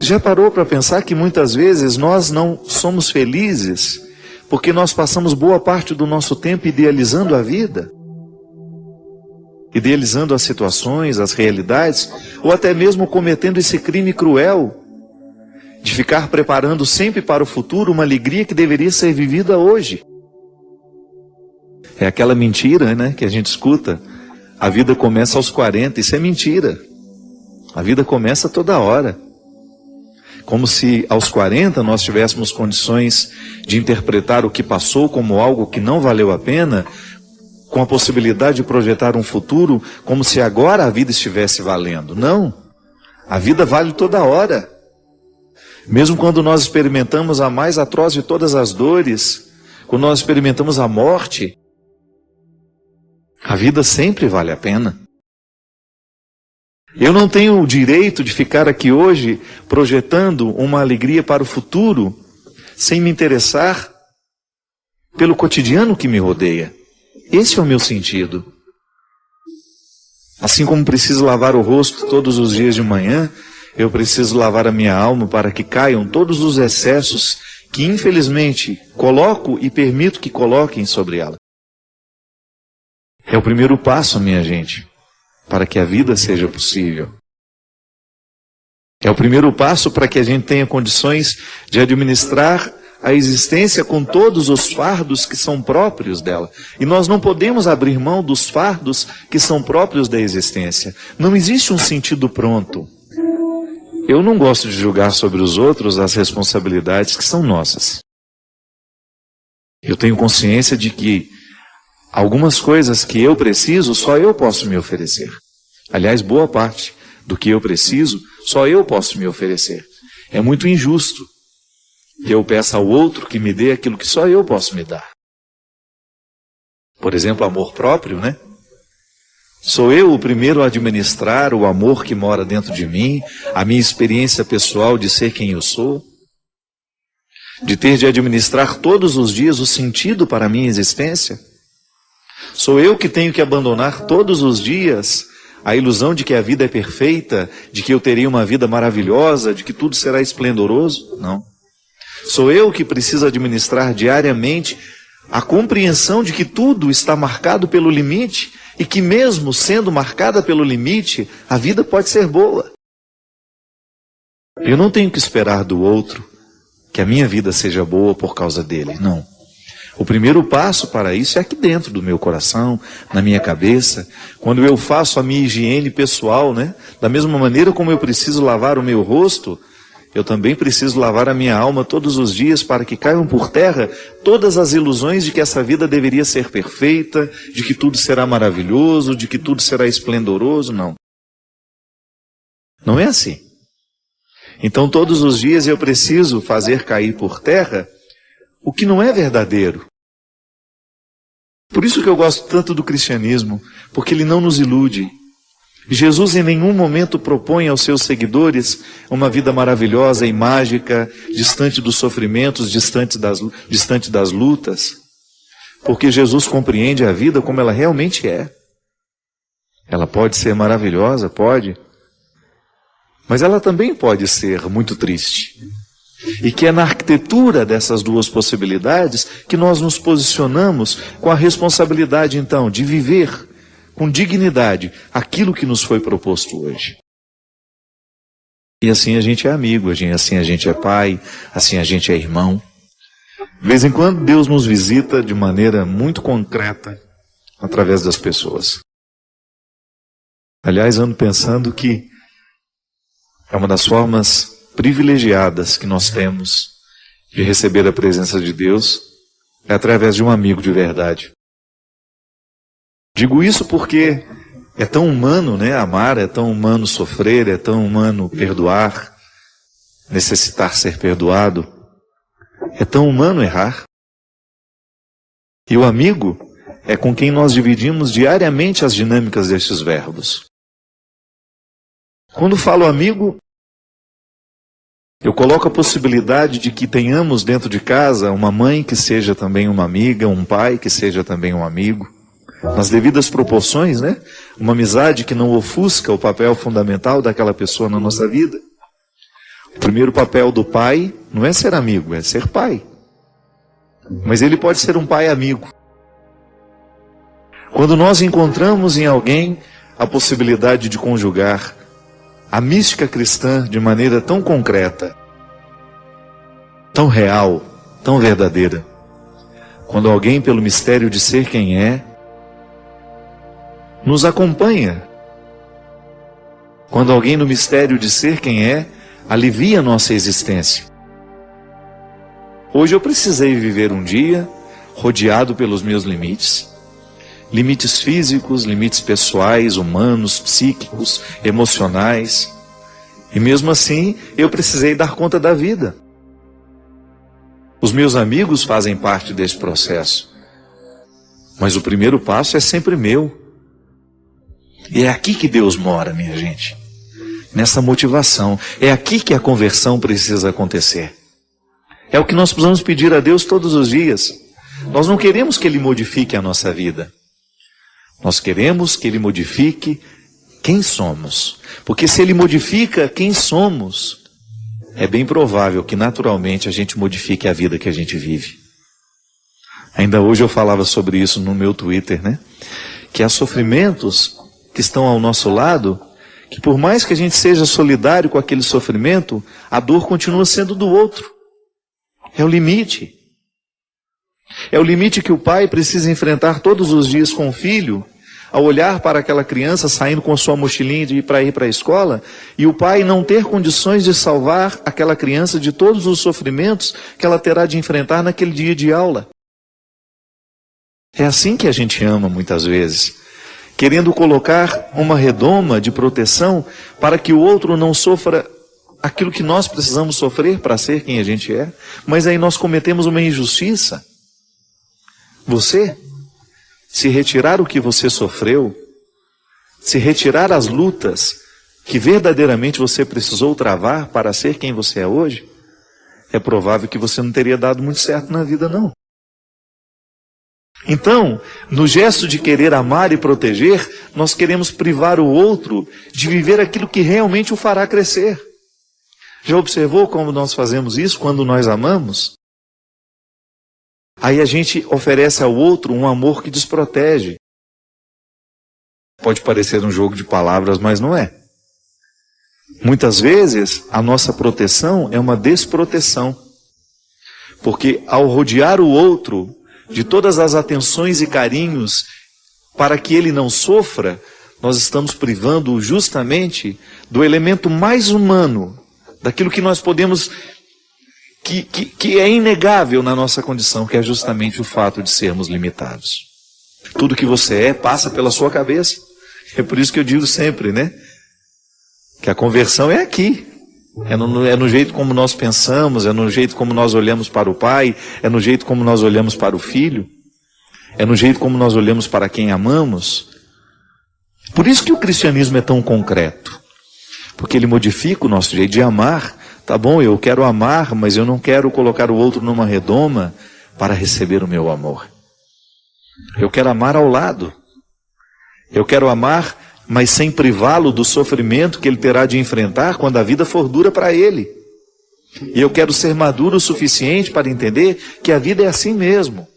Já parou para pensar que muitas vezes nós não somos felizes porque nós passamos boa parte do nosso tempo idealizando a vida? Idealizando as situações, as realidades, ou até mesmo cometendo esse crime cruel de ficar preparando sempre para o futuro uma alegria que deveria ser vivida hoje. É aquela mentira, né, que a gente escuta. A vida começa aos 40, isso é mentira. A vida começa toda hora. Como se aos 40 nós tivéssemos condições de interpretar o que passou como algo que não valeu a pena, com a possibilidade de projetar um futuro como se agora a vida estivesse valendo. Não. A vida vale toda hora. Mesmo quando nós experimentamos a mais atroz de todas as dores, quando nós experimentamos a morte, a vida sempre vale a pena. Eu não tenho o direito de ficar aqui hoje projetando uma alegria para o futuro sem me interessar pelo cotidiano que me rodeia. Esse é o meu sentido. Assim como preciso lavar o rosto todos os dias de manhã, eu preciso lavar a minha alma para que caiam todos os excessos que infelizmente coloco e permito que coloquem sobre ela. É o primeiro passo, minha gente, para que a vida seja possível. É o primeiro passo para que a gente tenha condições de administrar a existência com todos os fardos que são próprios dela. E nós não podemos abrir mão dos fardos que são próprios da existência. Não existe um sentido pronto. Eu não gosto de julgar sobre os outros as responsabilidades que são nossas. Eu tenho consciência de que algumas coisas que eu preciso, só eu posso me oferecer. Aliás, boa parte do que eu preciso, só eu posso me oferecer. É muito injusto que eu peça ao outro que me dê aquilo que só eu posso me dar. Por exemplo, amor próprio, né? Sou eu o primeiro a administrar o amor que mora dentro de mim, a minha experiência pessoal de ser quem eu sou, de ter de administrar todos os dias o sentido para a minha existência. Sou eu que tenho que abandonar todos os dias a ilusão de que a vida é perfeita, de que eu terei uma vida maravilhosa, de que tudo será esplendoroso. Não. Sou eu que preciso administrar diariamente a compreensão de que tudo está marcado pelo limite e que mesmo sendo marcada pelo limite, a vida pode ser boa. Eu não tenho que esperar do outro que a minha vida seja boa por causa dele, não. O primeiro passo para isso é aqui dentro do meu coração, na minha cabeça, quando eu faço a minha higiene pessoal, né? Da mesma maneira como eu preciso lavar o meu rosto, eu também preciso lavar a minha alma todos os dias para que caiam por terra todas as ilusões de que essa vida deveria ser perfeita, de que tudo será maravilhoso, de que tudo será esplendoroso. Não. Não é assim. Então todos os dias eu preciso fazer cair por terra o que não é verdadeiro. Por isso que eu gosto tanto do cristianismo, porque ele não nos ilude. Jesus em nenhum momento propõe aos seus seguidores uma vida maravilhosa e mágica, distante dos sofrimentos, distante das lutas, porque Jesus compreende a vida como ela realmente é. Ela pode ser maravilhosa, pode, mas ela também pode ser muito triste. E que é na arquitetura dessas duas possibilidades que nós nos posicionamos com a responsabilidade, então, de viver com dignidade aquilo que nos foi proposto hoje. E assim a gente é amigo, assim a gente é pai, assim a gente é irmão. De vez em quando Deus nos visita de maneira muito concreta através das pessoas. Aliás, ando pensando que é uma das formas privilegiadas que nós temos de receber a presença de Deus é através de um amigo de verdade. Digo isso porque é tão humano, né, amar, é tão humano sofrer, é tão humano perdoar, necessitar ser perdoado, é tão humano errar. E o amigo é com quem nós dividimos diariamente as dinâmicas destes verbos. Quando falo amigo, eu coloco a possibilidade de que tenhamos dentro de casa uma mãe que seja também uma amiga, um pai que seja também um amigo, nas devidas proporções, né? Uma amizade que não ofusca o papel fundamental daquela pessoa na nossa vida. O primeiro papel do pai não é ser amigo, é ser pai. Mas ele pode ser um pai amigo. Quando nós encontramos em alguém a possibilidade de conjugar a mística cristã de maneira tão concreta, tão real, tão verdadeira, quando alguém, pelo mistério de ser quem é, nos acompanha, quando alguém no mistério de ser quem é, alivia a nossa existência. Hoje eu precisei viver um dia rodeado pelos meus limites. Limites físicos, limites pessoais, humanos, psíquicos, emocionais. E mesmo assim, eu precisei dar conta da vida. Os meus amigos fazem parte desse processo. Mas o primeiro passo é sempre meu. E é aqui que Deus mora, minha gente. Nessa motivação. É aqui que a conversão precisa acontecer. É o que nós precisamos pedir a Deus todos os dias. Nós não queremos que Ele modifique a nossa vida. Nós queremos que Ele modifique quem somos. Porque se Ele modifica quem somos, é bem provável que naturalmente a gente modifique a vida que a gente vive. Ainda hoje eu falava sobre isso no meu Twitter, né? Que há sofrimentos que estão ao nosso lado, que por mais que a gente seja solidário com aquele sofrimento, a dor continua sendo do outro. É o limite. É o limite que o pai precisa enfrentar todos os dias com o filho, ao olhar para aquela criança saindo com a sua mochilinha para ir para a escola, e o pai não ter condições de salvar aquela criança de todos os sofrimentos que ela terá de enfrentar naquele dia de aula. É assim que a gente ama muitas vezes, querendo colocar uma redoma de proteção para que o outro não sofra aquilo que nós precisamos sofrer para ser quem a gente é, mas aí nós cometemos uma injustiça. Você, se retirar o que você sofreu, se retirar as lutas que verdadeiramente você precisou travar para ser quem você é hoje, é provável que você não teria dado muito certo na vida, não. Então, no gesto de querer amar e proteger, nós queremos privar o outro de viver aquilo que realmente o fará crescer. Já observou como nós fazemos isso quando nós amamos? Aí a gente oferece ao outro um amor que desprotege. Pode parecer um jogo de palavras, mas não é. Muitas vezes, a nossa proteção é uma desproteção. Porque ao rodear o outro de todas as atenções e carinhos para que ele não sofra, nós estamos privando-o justamente do elemento mais humano, daquilo que nós podemos, que é inegável na nossa condição, que é justamente o fato de sermos limitados. Tudo que você é passa pela sua cabeça. É por isso que eu digo sempre, né? Que a conversão é aqui. É no jeito como nós pensamos, é no jeito como nós olhamos para o pai, é no jeito como nós olhamos para o filho, é no jeito como nós olhamos para quem amamos. Por isso que o cristianismo é tão concreto. Porque ele modifica o nosso jeito de amar. Tá bom, eu quero amar, mas eu não quero colocar o outro numa redoma para receber o meu amor. Eu quero amar ao lado. Eu quero amar, mas sem privá-lo do sofrimento que ele terá de enfrentar quando a vida for dura para ele. E eu quero ser maduro o suficiente para entender que a vida é assim mesmo.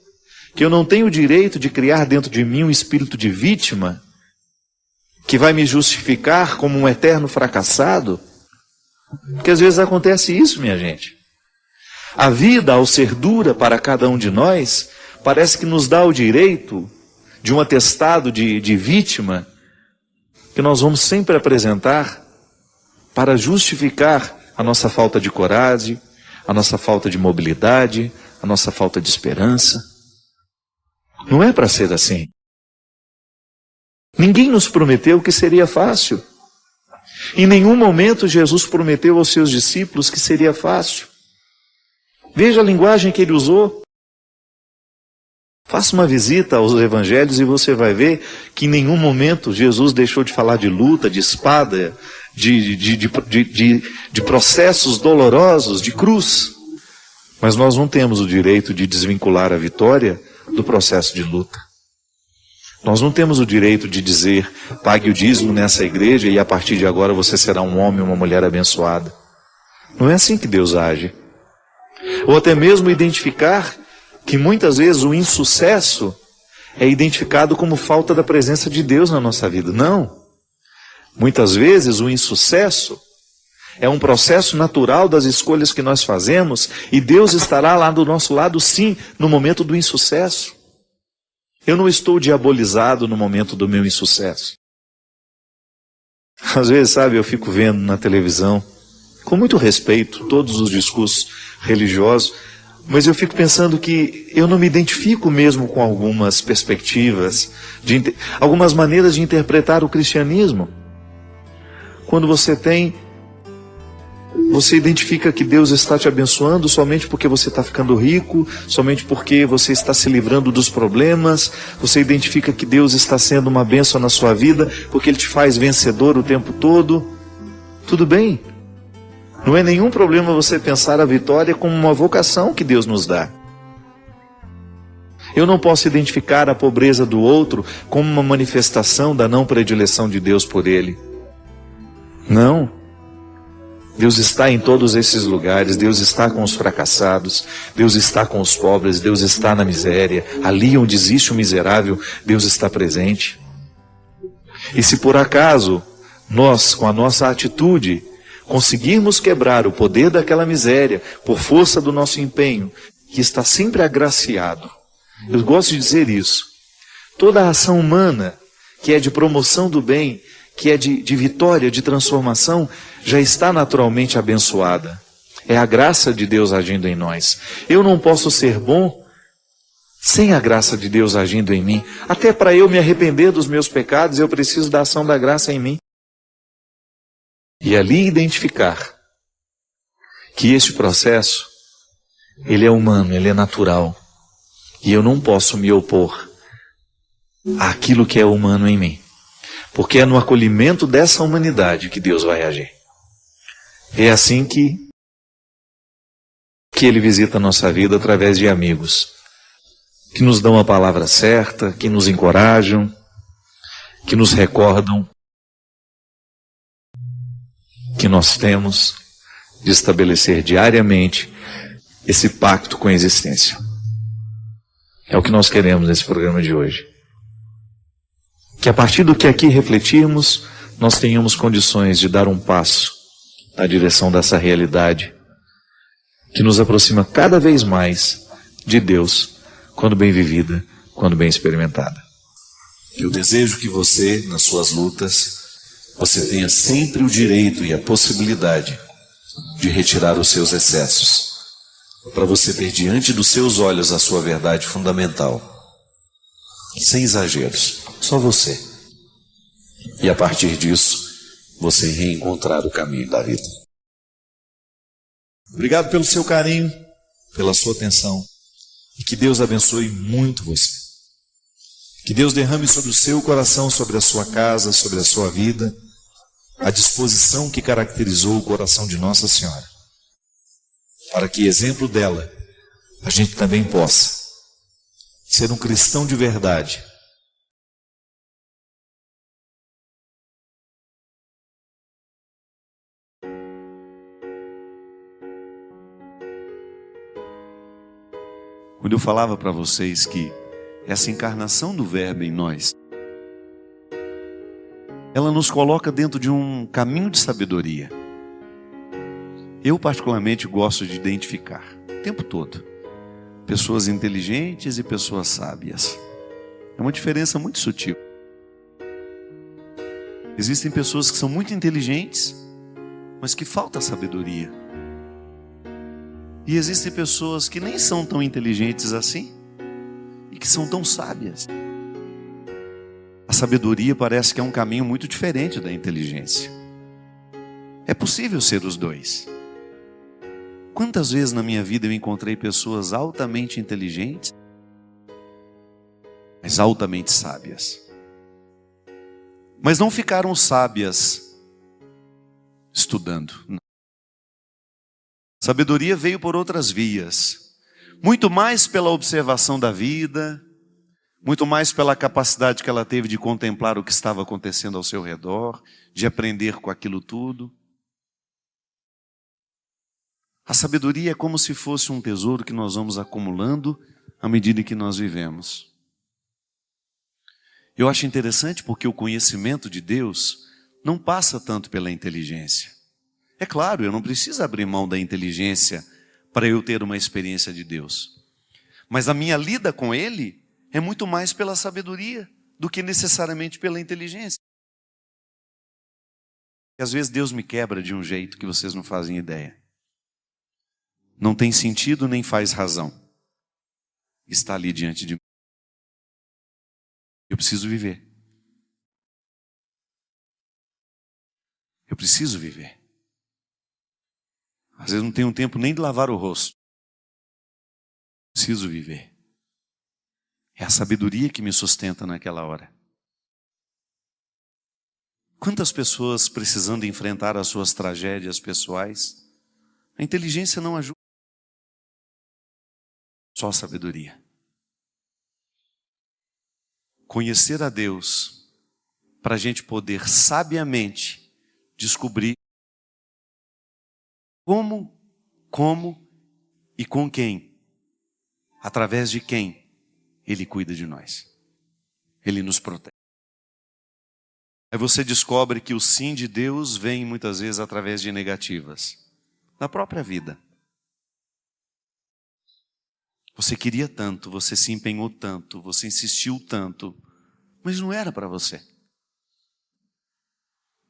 Que eu não tenho o direito de criar dentro de mim um espírito de vítima que vai me justificar como um eterno fracassado. Porque às vezes acontece isso, minha gente. A vida, ao ser dura para cada um de nós, parece que nos dá o direito de um atestado de vítima que nós vamos sempre apresentar para justificar a nossa falta de coragem, a nossa falta de mobilidade, a nossa falta de esperança. Não é para ser assim. Ninguém nos prometeu que seria fácil. Em nenhum momento Jesus prometeu aos seus discípulos que seria fácil. Veja a linguagem que ele usou. Faça uma visita aos evangelhos e você vai ver que em nenhum momento Jesus deixou de falar de luta, de espada, de processos dolorosos, de cruz. Mas nós não temos o direito de desvincular a vitória do processo de luta. Nós não temos o direito de dizer, pague o dízimo nessa igreja e a partir de agora você será um homem ou uma mulher abençoada. Não é assim que Deus age. Ou até mesmo identificar que muitas vezes o insucesso é identificado como falta da presença de Deus na nossa vida. Não. Muitas vezes o insucesso é um processo natural das escolhas que nós fazemos e Deus estará lá do nosso lado, sim, no momento do insucesso. Eu não estou diabolizado no momento do meu insucesso. Às vezes, sabe, eu fico vendo na televisão, com muito respeito, todos os discursos religiosos, mas eu fico pensando que eu não me identifico mesmo com algumas perspectivas, algumas maneiras de interpretar o cristianismo. Quando você identifica que Deus está te abençoando somente porque você está ficando rico, somente porque você está se livrando dos problemas, você identifica que Deus está sendo uma bênção na sua vida, porque Ele te faz vencedor o tempo todo. Tudo bem. Não é nenhum problema você pensar a vitória como uma vocação que Deus nos dá. Eu não posso identificar a pobreza do outro como uma manifestação da não predileção de Deus por ele. Não. Deus está em todos esses lugares, Deus está com os fracassados, Deus está com os pobres, Deus está na miséria. Ali onde existe o miserável, Deus está presente. E se por acaso nós, com a nossa atitude, conseguirmos quebrar o poder daquela miséria por força do nosso empenho, que está sempre agraciado. Eu gosto de dizer isso. Toda a ação humana que é de promoção do bem, que é de vitória, de transformação, já está naturalmente abençoada. É a graça de Deus agindo em nós. Eu não posso ser bom sem a graça de Deus agindo em mim. Até para eu me arrepender dos meus pecados, eu preciso da ação da graça em mim. E ali identificar que este processo, ele é humano, ele é natural. E eu não posso me opor àquilo que é humano em mim. Porque é no acolhimento dessa humanidade que Deus vai agir. É assim que Ele visita a nossa vida através de amigos. Que nos dão a palavra certa, que nos encorajam, que nos recordam que nós temos de estabelecer diariamente esse pacto com a existência. É o que nós queremos nesse programa de hoje. Que a partir do que aqui refletirmos, nós tenhamos condições de dar um passo na direção dessa realidade que nos aproxima cada vez mais de Deus, quando bem vivida, quando bem experimentada. Eu desejo que você, nas suas lutas, você tenha sempre o direito e a possibilidade de retirar os seus excessos, para você ter diante dos seus olhos a sua verdade fundamental, sem exageros, só você. E a partir disso, você reencontrar o caminho da vida. Obrigado pelo seu carinho, pela sua atenção, e que Deus abençoe muito você. Que Deus derrame sobre o seu coração, sobre a sua casa, sobre a sua vida, a disposição que caracterizou o coração de Nossa Senhora, para que, exemplo dela, a gente também possa ser um cristão de verdade. Quando eu falava para vocês que essa encarnação do Verbo em nós, ela nos coloca dentro de um caminho de sabedoria. Eu particularmente gosto de identificar, o tempo todo, pessoas inteligentes e pessoas sábias. É uma diferença muito sutil. Existem pessoas que são muito inteligentes, mas que falta sabedoria. E existem pessoas que nem são tão inteligentes assim e que são tão sábias. A sabedoria parece que é um caminho muito diferente da inteligência. É possível ser os dois. Quantas vezes na minha vida eu encontrei pessoas altamente inteligentes, mas altamente sábias. Mas não ficaram sábias estudando. Não. Sabedoria veio por outras vias, muito mais pela observação da vida, muito mais pela capacidade que ela teve de contemplar o que estava acontecendo ao seu redor, de aprender com aquilo tudo. A sabedoria é como se fosse um tesouro que nós vamos acumulando à medida que nós vivemos. Eu acho interessante porque o conhecimento de Deus não passa tanto pela inteligência. É claro, eu não preciso abrir mão da inteligência para eu ter uma experiência de Deus. Mas a minha lida com Ele é muito mais pela sabedoria do que necessariamente pela inteligência. E às vezes Deus me quebra de um jeito que vocês não fazem ideia. Não tem sentido nem faz razão. Está ali diante de mim. Eu preciso viver. Eu preciso viver. Às vezes não tenho tempo nem de lavar o rosto. Preciso viver. É a sabedoria que me sustenta naquela hora. Quantas pessoas precisando enfrentar as suas tragédias pessoais, a inteligência não ajuda. Só a sabedoria. Conhecer a Deus para a gente poder sabiamente descobrir como e com quem, através de quem Ele cuida de nós. Ele nos protege. Aí você descobre que o sim de Deus vem muitas vezes através de negativas. Na própria vida. Você queria tanto, você se empenhou tanto, você insistiu tanto, mas não era para você.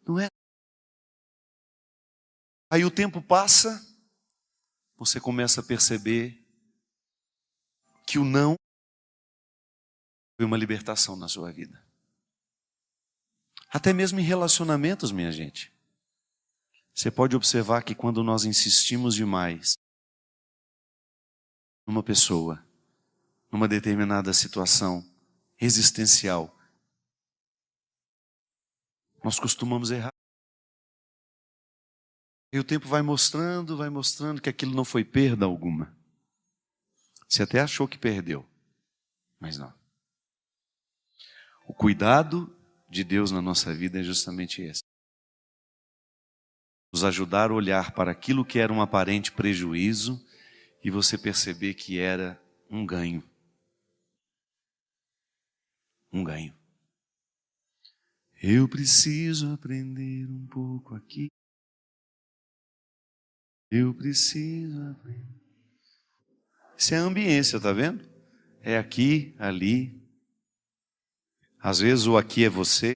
Não era. Aí o tempo passa, você começa a perceber que o não foi uma libertação na sua vida. Até mesmo em relacionamentos, minha gente. Você pode observar que quando nós insistimos demais numa pessoa, numa determinada situação existencial, nós costumamos errar. E o tempo vai mostrando que aquilo não foi perda alguma. Você até achou que perdeu, mas não. O cuidado de Deus na nossa vida é justamente esse. Nos ajudar a olhar para aquilo que era um aparente prejuízo e você perceber que era um ganho. Um ganho. Eu preciso aprender um pouco aqui. Eu preciso aprender. Isso é a ambiência, tá vendo? É aqui, ali. Às vezes o aqui é você.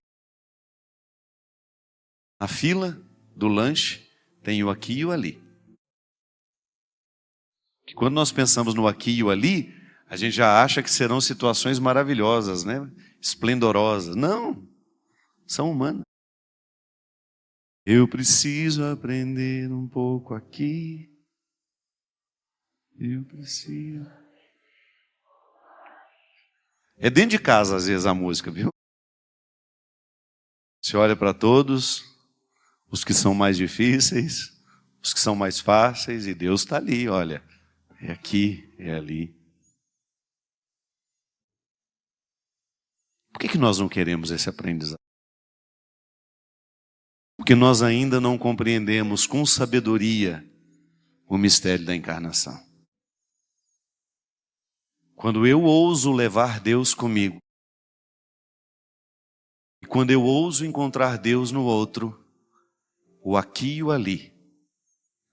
Na fila do lanche tem o aqui e o ali. Que quando nós pensamos no aqui e o ali, a gente já acha que serão situações maravilhosas, né? Esplendorosas. Não, são humanas. Eu preciso aprender um pouco aqui. Eu preciso. É dentro de casa, às vezes, a música, viu? Você olha para todos, os que são mais difíceis, os que são mais fáceis, e Deus está ali, olha. É aqui, é ali. Por que nós não queremos esse aprendizado? Porque nós ainda não compreendemos com sabedoria o mistério da encarnação. Quando eu ouso levar Deus comigo, e quando eu ouso encontrar Deus no outro, o aqui e o ali,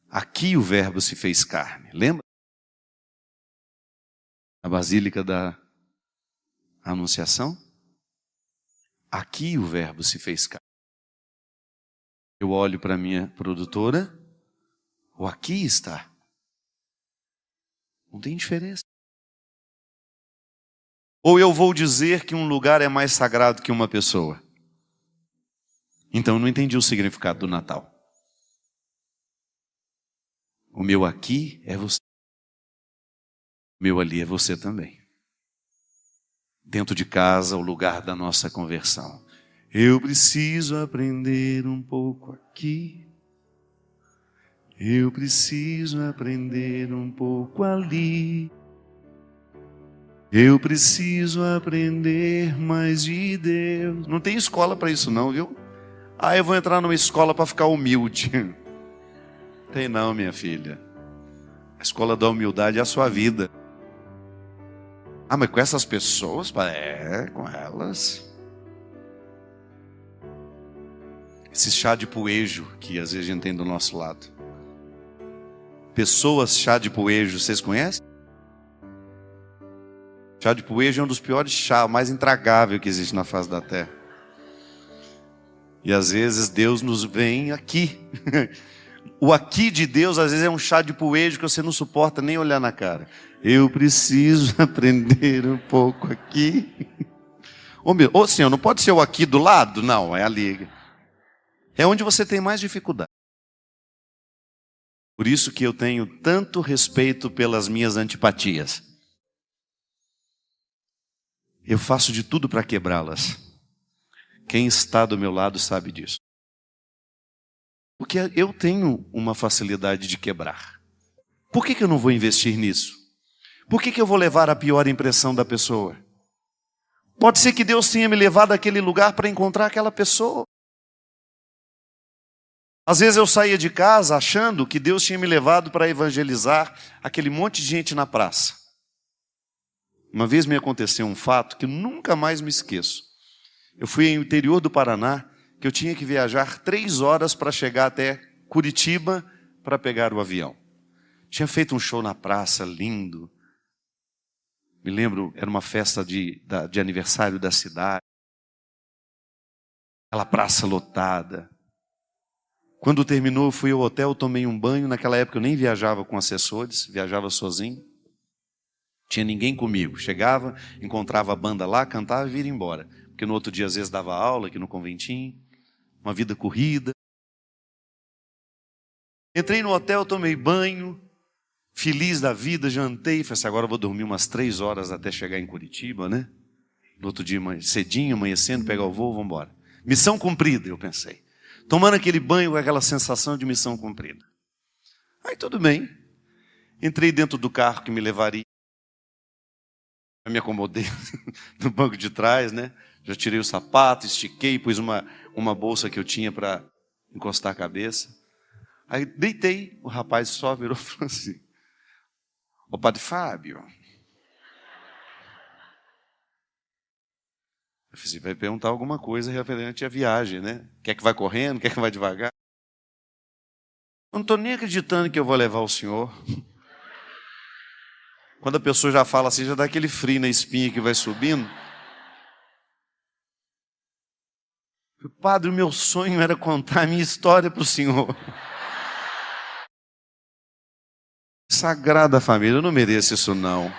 aqui o Verbo se fez carne. Lembra? Na Basílica da Anunciação? Aqui o Verbo se fez carne. Eu olho para a minha produtora, o aqui está. Não tem diferença. Ou eu vou dizer que um lugar é mais sagrado que uma pessoa. Então eu não entendi o significado do Natal. O meu aqui é você. O meu ali é você também. Dentro de casa, o lugar da nossa conversão. Eu preciso aprender um pouco aqui. Eu preciso aprender um pouco ali. Eu preciso aprender mais de Deus. Não tem escola para isso não, viu? Eu vou entrar numa escola para ficar humilde. Tem não, minha filha. A escola da humildade é a sua vida. Ah, mas com essas pessoas? É, com elas. Esse chá de poejo que às vezes a gente tem do nosso lado. Pessoas chá de poejo, vocês conhecem? Chá de poejo é um dos piores chás, o mais intragável que existe na face da terra. E às vezes Deus nos vem aqui. O aqui de Deus às vezes é um chá de poejo que você não suporta nem olhar na cara. Eu preciso aprender um pouco aqui. Ô Senhor, não pode ser o aqui do lado? Não, é ali. É onde você tem mais dificuldade. Por isso que eu tenho tanto respeito pelas minhas antipatias. Eu faço de tudo para quebrá-las. Quem está do meu lado sabe disso. Porque eu tenho uma facilidade de quebrar. Por que eu não vou investir nisso? Por que eu vou levar a pior impressão da pessoa? Pode ser que Deus tenha me levado àquele lugar para encontrar aquela pessoa. Às vezes eu saía de casa achando que Deus tinha me levado para evangelizar aquele monte de gente na praça. Uma vez me aconteceu um fato que nunca mais me esqueço. Eu fui no interior do Paraná, que eu tinha que viajar 3 horas para chegar até Curitiba para pegar o avião. Tinha feito um show na praça, lindo. Me lembro, era uma festa de aniversário da cidade. Aquela praça lotada. Quando terminou, fui ao hotel, tomei um banho. Naquela época eu nem viajava com assessores, viajava sozinho. Tinha ninguém comigo. Chegava, encontrava a banda lá, cantava e vira embora. Porque no outro dia às vezes dava aula aqui no conventinho. Uma vida corrida. Entrei no hotel, tomei banho. Feliz da vida, jantei. Falei assim, agora eu vou dormir umas 3 horas até chegar em Curitiba, né? No outro dia, cedinho, amanhecendo, pegar o voo, vamos embora. Missão cumprida, eu pensei. Tomando aquele banho com aquela sensação de missão cumprida. Aí tudo bem. Entrei dentro do carro que me levaria. Eu me acomodei no banco de trás, né? Já tirei o sapato, estiquei, pus uma bolsa que eu tinha para encostar a cabeça. Aí deitei, o rapaz só virou e falou assim, ô Padre Fábio. Eu falei, vai perguntar alguma coisa referente à viagem, né? Quer que vai correndo, quer que vai devagar? Eu não estou nem acreditando que eu vou levar o senhor. Quando a pessoa já fala assim, já dá aquele frio na espinha que vai subindo. Padre, o meu sonho era contar a minha história para o senhor. Sagrada família, eu não mereço isso não.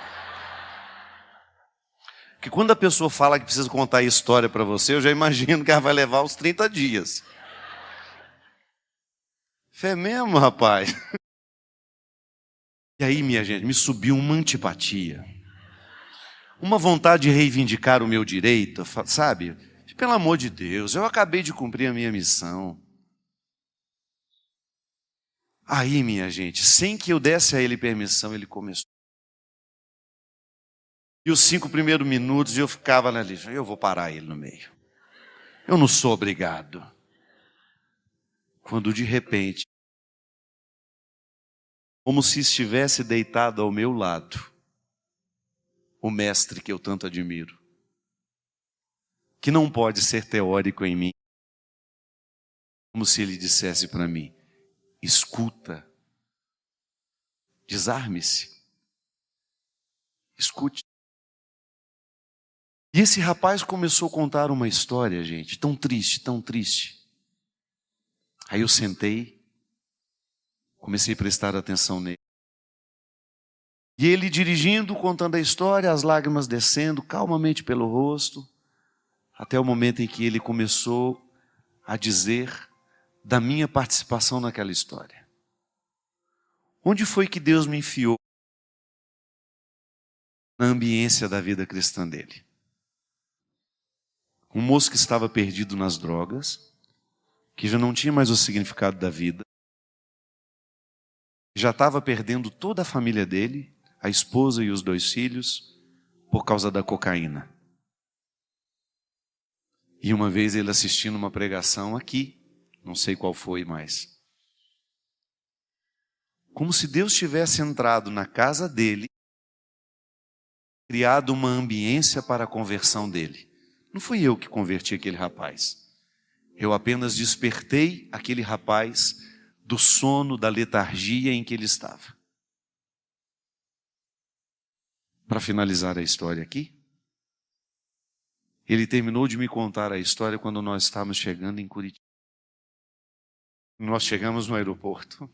Porque quando a pessoa fala que precisa contar a história para você, eu já imagino que ela vai levar uns 30 dias. Fé mesmo, rapaz. E aí, minha gente, me subiu uma antipatia. Uma vontade de reivindicar o meu direito, sabe? Pelo amor de Deus, eu acabei de cumprir a minha missão. Aí, minha gente, sem que eu desse a ele permissão, ele começou. E os 5 primeiros minutos eu ficava na lista, eu vou parar ele no meio. Eu não sou obrigado. Quando de repente, como se estivesse deitado ao meu lado, o mestre que eu tanto admiro, que não pode ser teórico em mim, como se ele dissesse para mim, escuta, desarme-se, escute. E esse rapaz começou a contar uma história, gente, tão triste, tão triste. Aí eu sentei, comecei a prestar atenção nele. E ele dirigindo, contando a história, as lágrimas descendo calmamente pelo rosto, até o momento em que ele começou a dizer da minha participação naquela história. Onde foi que Deus me enfiou na ambiência da vida cristã dele? Um moço que estava perdido nas drogas, que já não tinha mais o significado da vida, já estava perdendo toda a família dele, a esposa e os 2 filhos, por causa da cocaína. E uma vez ele assistindo uma pregação aqui, não sei qual foi mais. Como se Deus tivesse entrado na casa dele, criado uma ambiência para a conversão dele. Não fui eu que converti aquele rapaz. Eu apenas despertei aquele rapaz do sono, da letargia em que ele estava. Para finalizar a história aqui, ele terminou de me contar a história quando nós estávamos chegando em Curitiba. Nós chegamos no aeroporto.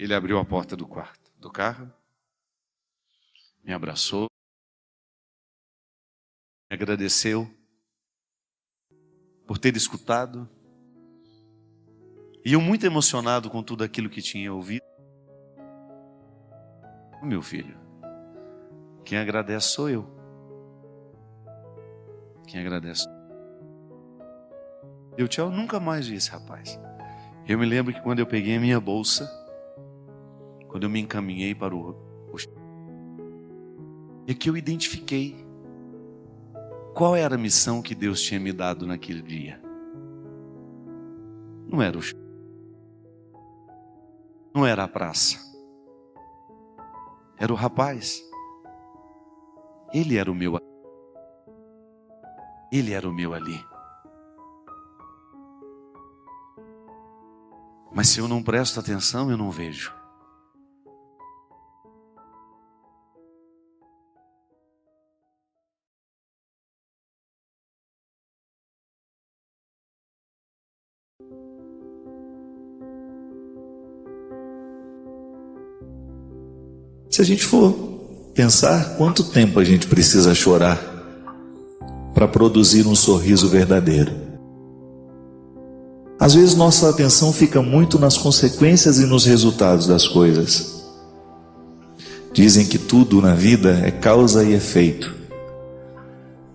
Ele abriu a porta do quarto, do carro, me abraçou, me agradeceu por ter escutado. E eu muito emocionado com tudo aquilo que tinha ouvido. Meu filho, quem agradece sou eu. Quem agradece. Eu nunca mais vi esse rapaz. Eu me lembro que quando eu peguei a minha bolsa, quando eu me encaminhei para o é que eu identifiquei qual era a missão que Deus tinha me dado naquele dia. Não era o show, não era a praça, era o rapaz. Ele era o meu aqui. Ele era o meu ali. Mas se eu não presto atenção, eu não vejo. Se a gente for pensar quanto tempo a gente precisa chorar para produzir um sorriso verdadeiro. Às vezes nossa atenção fica muito nas consequências e nos resultados das coisas. Dizem que tudo na vida é causa e efeito.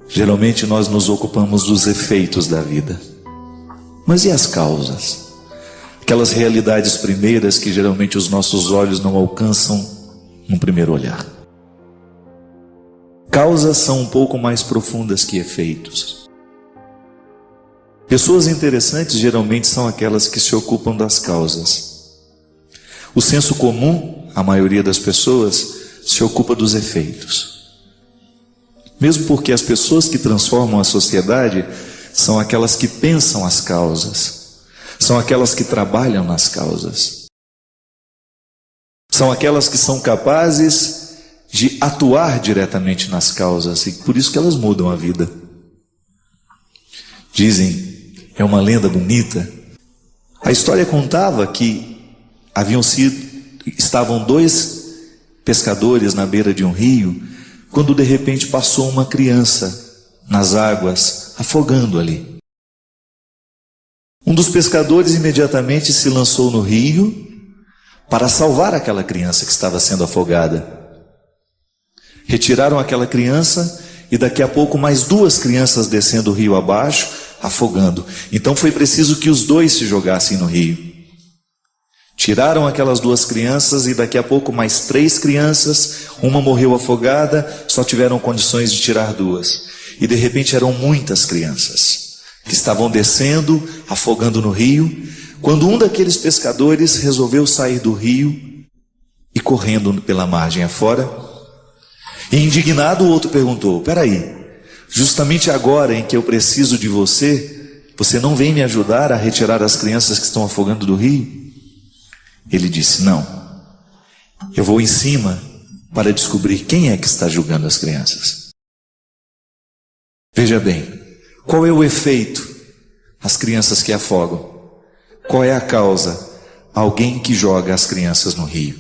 Geralmente nós nos ocupamos dos efeitos da vida. Mas e as causas? Aquelas realidades primeiras que geralmente os nossos olhos não alcançam no primeiro olhar. Causas são um pouco mais profundas que efeitos. Pessoas interessantes geralmente são aquelas que se ocupam das causas. O senso comum, a maioria das pessoas, se ocupa dos efeitos. Mesmo porque as pessoas que transformam a sociedade são aquelas que pensam as causas, são aquelas que trabalham nas causas, são aquelas que são capazes de atuar diretamente nas causas, e por isso que elas mudam a vida. Dizem, é uma lenda bonita, a história contava que estavam dois pescadores na beira de um rio, quando de repente passou uma criança nas águas, afogando ali. Um dos pescadores imediatamente se lançou no rio para salvar aquela criança que estava sendo afogada. Retiraram aquela criança e daqui a pouco mais duas crianças descendo o rio abaixo, afogando. Então foi preciso que os dois se jogassem no rio. Tiraram aquelas duas crianças e daqui a pouco mais três crianças, uma morreu afogada, só tiveram condições de tirar duas. E de repente eram muitas crianças que estavam descendo, afogando no rio, quando um daqueles pescadores resolveu sair do rio e correndo pela margem afora. E indignado o outro perguntou, peraí, justamente agora em que eu preciso de você, você não vem me ajudar a retirar as crianças que estão afogando do rio? Ele disse, não, eu vou em cima para descobrir quem é que está julgando as crianças. Veja bem, qual é o efeito? As crianças que afogam. Qual é a causa? Alguém que joga as crianças no rio.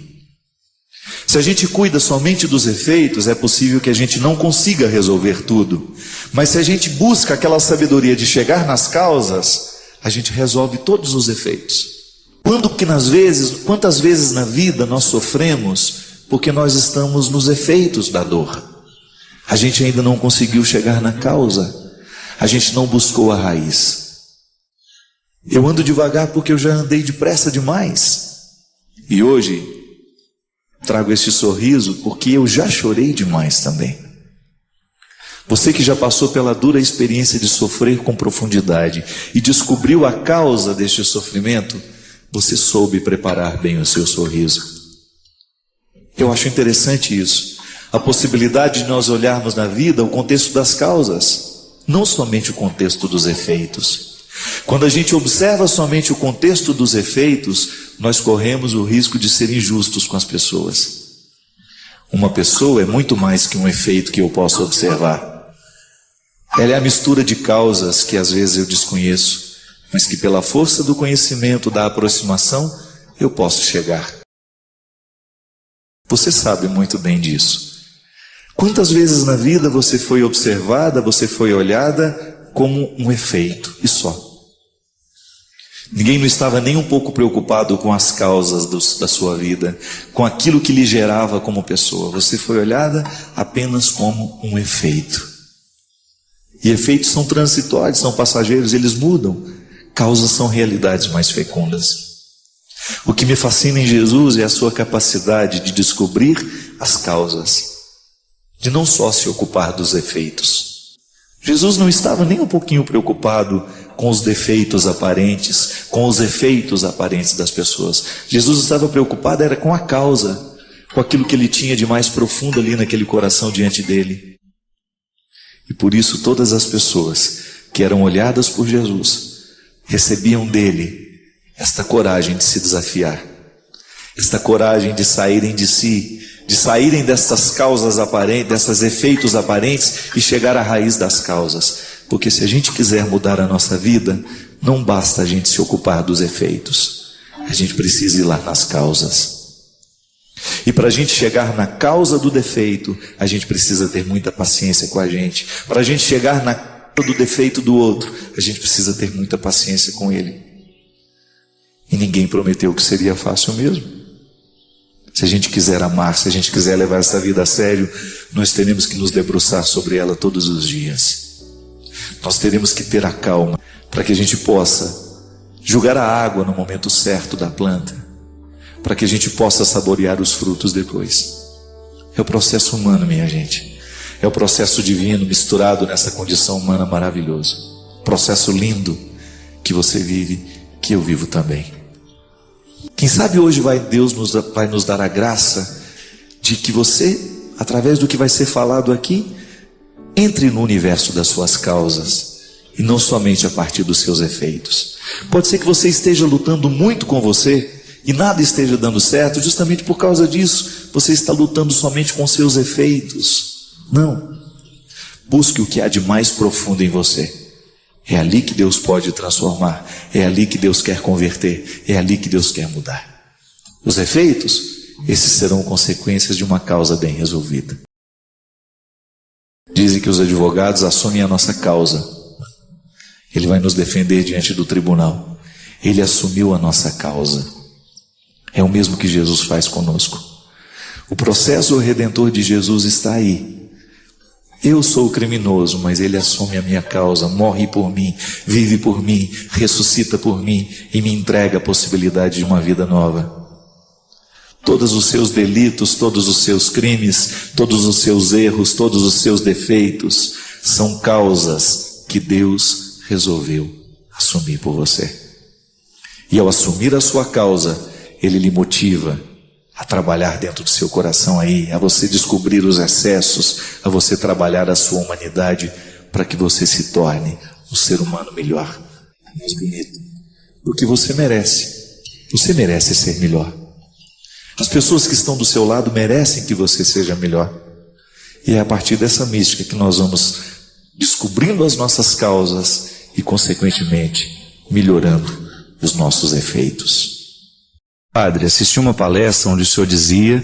Se a gente cuida somente dos efeitos, é possível que a gente não consiga resolver tudo. Mas se a gente busca aquela sabedoria de chegar nas causas, a gente resolve todos os efeitos. Quantas vezes na vida nós sofremos porque nós estamos nos efeitos da dor? A gente ainda não conseguiu chegar na causa. A gente não buscou a raiz. Eu ando devagar porque eu já andei depressa demais. E hoje trago este sorriso porque eu já chorei demais também. Você que já passou pela dura experiência de sofrer com profundidade e descobriu a causa deste sofrimento, você soube preparar bem o seu sorriso. Eu acho interessante isso. A possibilidade de nós olharmos na vida o contexto das causas, não somente o contexto dos efeitos. Quando a gente observa somente o contexto dos efeitos, nós corremos o risco de ser injustos com as pessoas. Uma pessoa é muito mais que um efeito que eu posso observar. Ela é a mistura de causas que às vezes eu desconheço, mas que pela força do conhecimento, da aproximação, eu posso chegar. Você sabe muito bem disso. Quantas vezes na vida você foi observada, você foi olhada como um efeito e só? Ninguém não estava nem um pouco preocupado com as causas da sua vida, com aquilo que lhe gerava como pessoa. Você foi olhada apenas como um efeito. E efeitos são transitórios, são passageiros, eles mudam. Causas são realidades mais fecundas. O que me fascina em Jesus é a sua capacidade de descobrir as causas, de não só se ocupar dos efeitos. Jesus não estava nem um pouquinho preocupado com os defeitos aparentes, com os efeitos aparentes das pessoas. Jesus estava preocupado era com a causa, com aquilo que ele tinha de mais profundo ali naquele coração diante dele. E por isso todas as pessoas que eram olhadas por Jesus recebiam dele esta coragem de se desafiar, esta coragem de saírem de si, de saírem dessas causas aparentes, desses efeitos aparentes e chegar à raiz das causas. Porque se a gente quiser mudar a nossa vida, não basta a gente se ocupar dos efeitos, a gente precisa ir lá nas causas. E para a gente chegar na causa do defeito, a gente precisa ter muita paciência com a gente. Para a gente chegar na causa do defeito do outro, a gente precisa ter muita paciência com ele. E ninguém prometeu que seria fácil mesmo. Se a gente quiser amar, se a gente quiser levar essa vida a sério, nós teremos que nos debruçar sobre ela todos os dias. Nós teremos que ter a calma para que a gente possa jogar a água no momento certo da planta, para que a gente possa saborear os frutos depois. É o processo humano, minha gente. É o processo divino misturado nessa condição humana maravilhosa. Processo lindo que você vive, que eu vivo também. Quem sabe hoje Deus vai nos dar a graça de que você, através do que vai ser falado aqui, entre no universo das suas causas e não somente a partir dos seus efeitos. Pode ser que você esteja lutando muito com você e nada esteja dando certo, justamente por causa disso. Você está lutando somente com seus efeitos. Não. Busque o que há de mais profundo em você. É ali que Deus pode transformar, é ali que Deus quer converter, é ali que Deus quer mudar. Os efeitos, esses serão consequências de uma causa bem resolvida. Dizem que os advogados assumem a nossa causa. Ele vai nos defender diante do tribunal. Ele assumiu a nossa causa. É o mesmo que Jesus faz conosco. O processo redentor de Jesus está aí. Eu sou o criminoso, mas ele assume a minha causa, morre por mim, vive por mim, ressuscita por mim e me entrega a possibilidade de uma vida nova. Todos os seus delitos, todos os seus crimes, todos os seus erros, todos os seus defeitos são causas que Deus resolveu assumir por você. E ao assumir a sua causa, Ele lhe motiva a trabalhar dentro do seu coração aí, a você descobrir os excessos, a você trabalhar a sua humanidade para que você se torne um ser humano melhor, mais bonito, do que você merece. Você merece ser melhor. As pessoas que estão do seu lado merecem que você seja melhor. E é a partir dessa mística que nós vamos descobrindo as nossas causas e, consequentemente, melhorando os nossos efeitos. Padre, assisti uma palestra onde o senhor dizia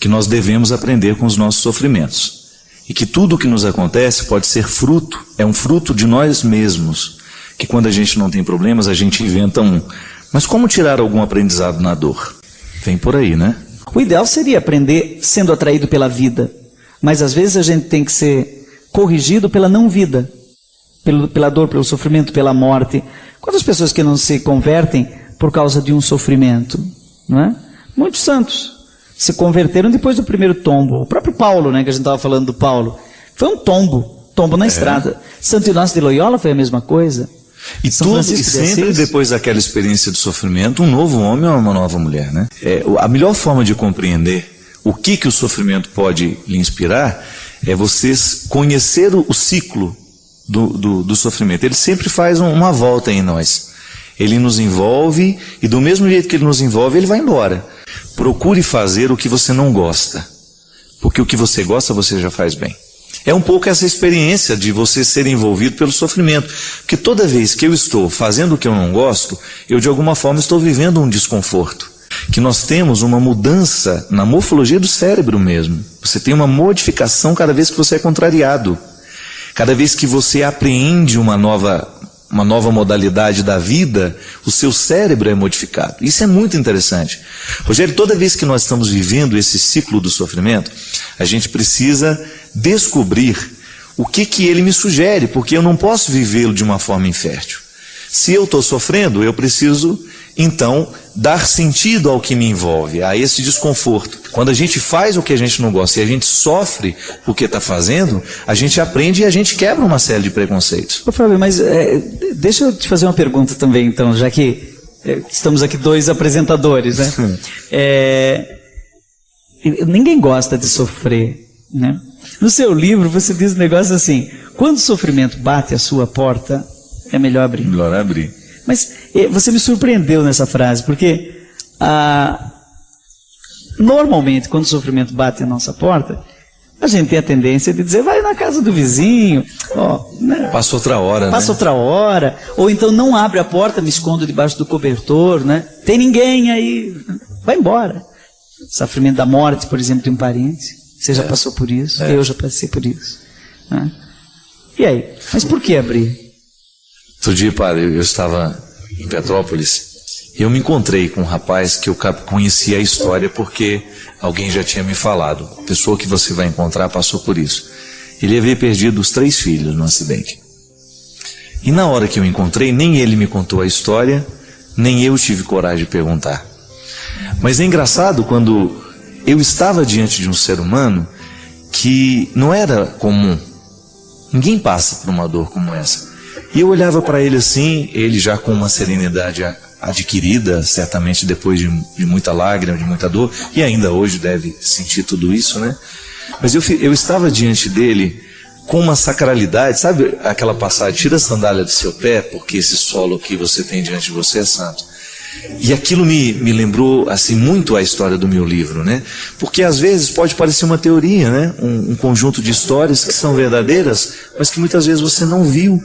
que nós devemos aprender com os nossos sofrimentos e que tudo o que nos acontece pode ser fruto, é um fruto de nós mesmos, que quando a gente não tem problemas a gente inventa um. Mas como tirar algum aprendizado na dor? Vem por aí, né? O ideal seria aprender sendo atraído pela vida, mas às vezes a gente tem que ser corrigido pela não vida, pela dor, pelo sofrimento, pela morte. Quantas pessoas que não se convertem por causa de um sofrimento? Não é? Muitos santos se converteram depois do primeiro tombo. O próprio Paulo, né, que a gente estava falando do Paulo, foi um tombo na estrada. Santo Inácio de Loyola foi a mesma coisa. E São tudo, e Francisco de sempre Assis. depois daquela experiência de sofrimento, um novo homem ou uma nova mulher, né? A melhor forma de compreender o que o sofrimento pode lhe inspirar é você conhecer o ciclo do sofrimento. Ele sempre faz uma volta em nós. Ele nos envolve e do mesmo jeito que ele nos envolve, ele vai embora. Procure fazer o que você não gosta, porque o que você gosta você já faz bem. É um pouco essa experiência de você ser envolvido pelo sofrimento, porque toda vez que eu estou fazendo o que eu não gosto, eu de alguma forma estou vivendo um desconforto. Que nós temos uma mudança na morfologia do cérebro mesmo. Você tem uma modificação cada vez que você é contrariado. Cada vez que você apreende uma nova modalidade da vida, o seu cérebro é modificado. Isso é muito interessante. Rogério, toda vez que nós estamos vivendo esse ciclo do sofrimento, a gente precisa descobrir o que ele me sugere, porque eu não posso vivê-lo de uma forma infértil. Se eu estou sofrendo, eu preciso, então, dar sentido ao que me envolve, a esse desconforto. Quando a gente faz o que a gente não gosta e a gente sofre o que está fazendo, a gente aprende e a gente quebra uma série de preconceitos. Ô, Fábio, mas deixa eu te fazer uma pergunta também, então, já que estamos aqui dois apresentadores, né? Ninguém gosta de sofrer, né? No seu livro você diz um negócio assim: quando o sofrimento bate a sua porta, é melhor abrir. Melhor abrir. Mas você me surpreendeu nessa frase, porque normalmente quando o sofrimento bate a nossa porta, a gente tem a tendência de dizer, vai na casa do vizinho, né? Passa outra hora, Passa né? outra hora, ou então não abre a porta, me escondo debaixo do cobertor, né? Tem ninguém aí, vai embora. Sofrimento da morte, por exemplo, de um parente, você já passou por isso, eu já passei por isso, né? E aí? Mas por que abrir? Outro dia, padre, eu estava em Petrópolis e eu me encontrei com um rapaz que eu conhecia a história porque alguém já tinha me falado. A pessoa que você vai encontrar passou por isso. Ele havia perdido os 3 filhos no acidente. E na hora que eu encontrei, nem ele me contou a história, nem eu tive coragem de perguntar. Mas é engraçado quando eu estava diante de um ser humano que não era comum. Ninguém passa por uma dor como essa. E eu olhava para ele assim, ele já com uma serenidade adquirida, certamente depois de muita lágrima, de muita dor, e ainda hoje deve sentir tudo isso, né? Mas eu estava diante dele com uma sacralidade, sabe aquela passagem, tira a sandália do seu pé, porque esse solo que você tem diante de você é santo. E aquilo me lembrou assim muito a história do meu livro, né? Porque às vezes pode parecer uma teoria, né? Um conjunto de histórias que são verdadeiras, mas que muitas vezes você não viu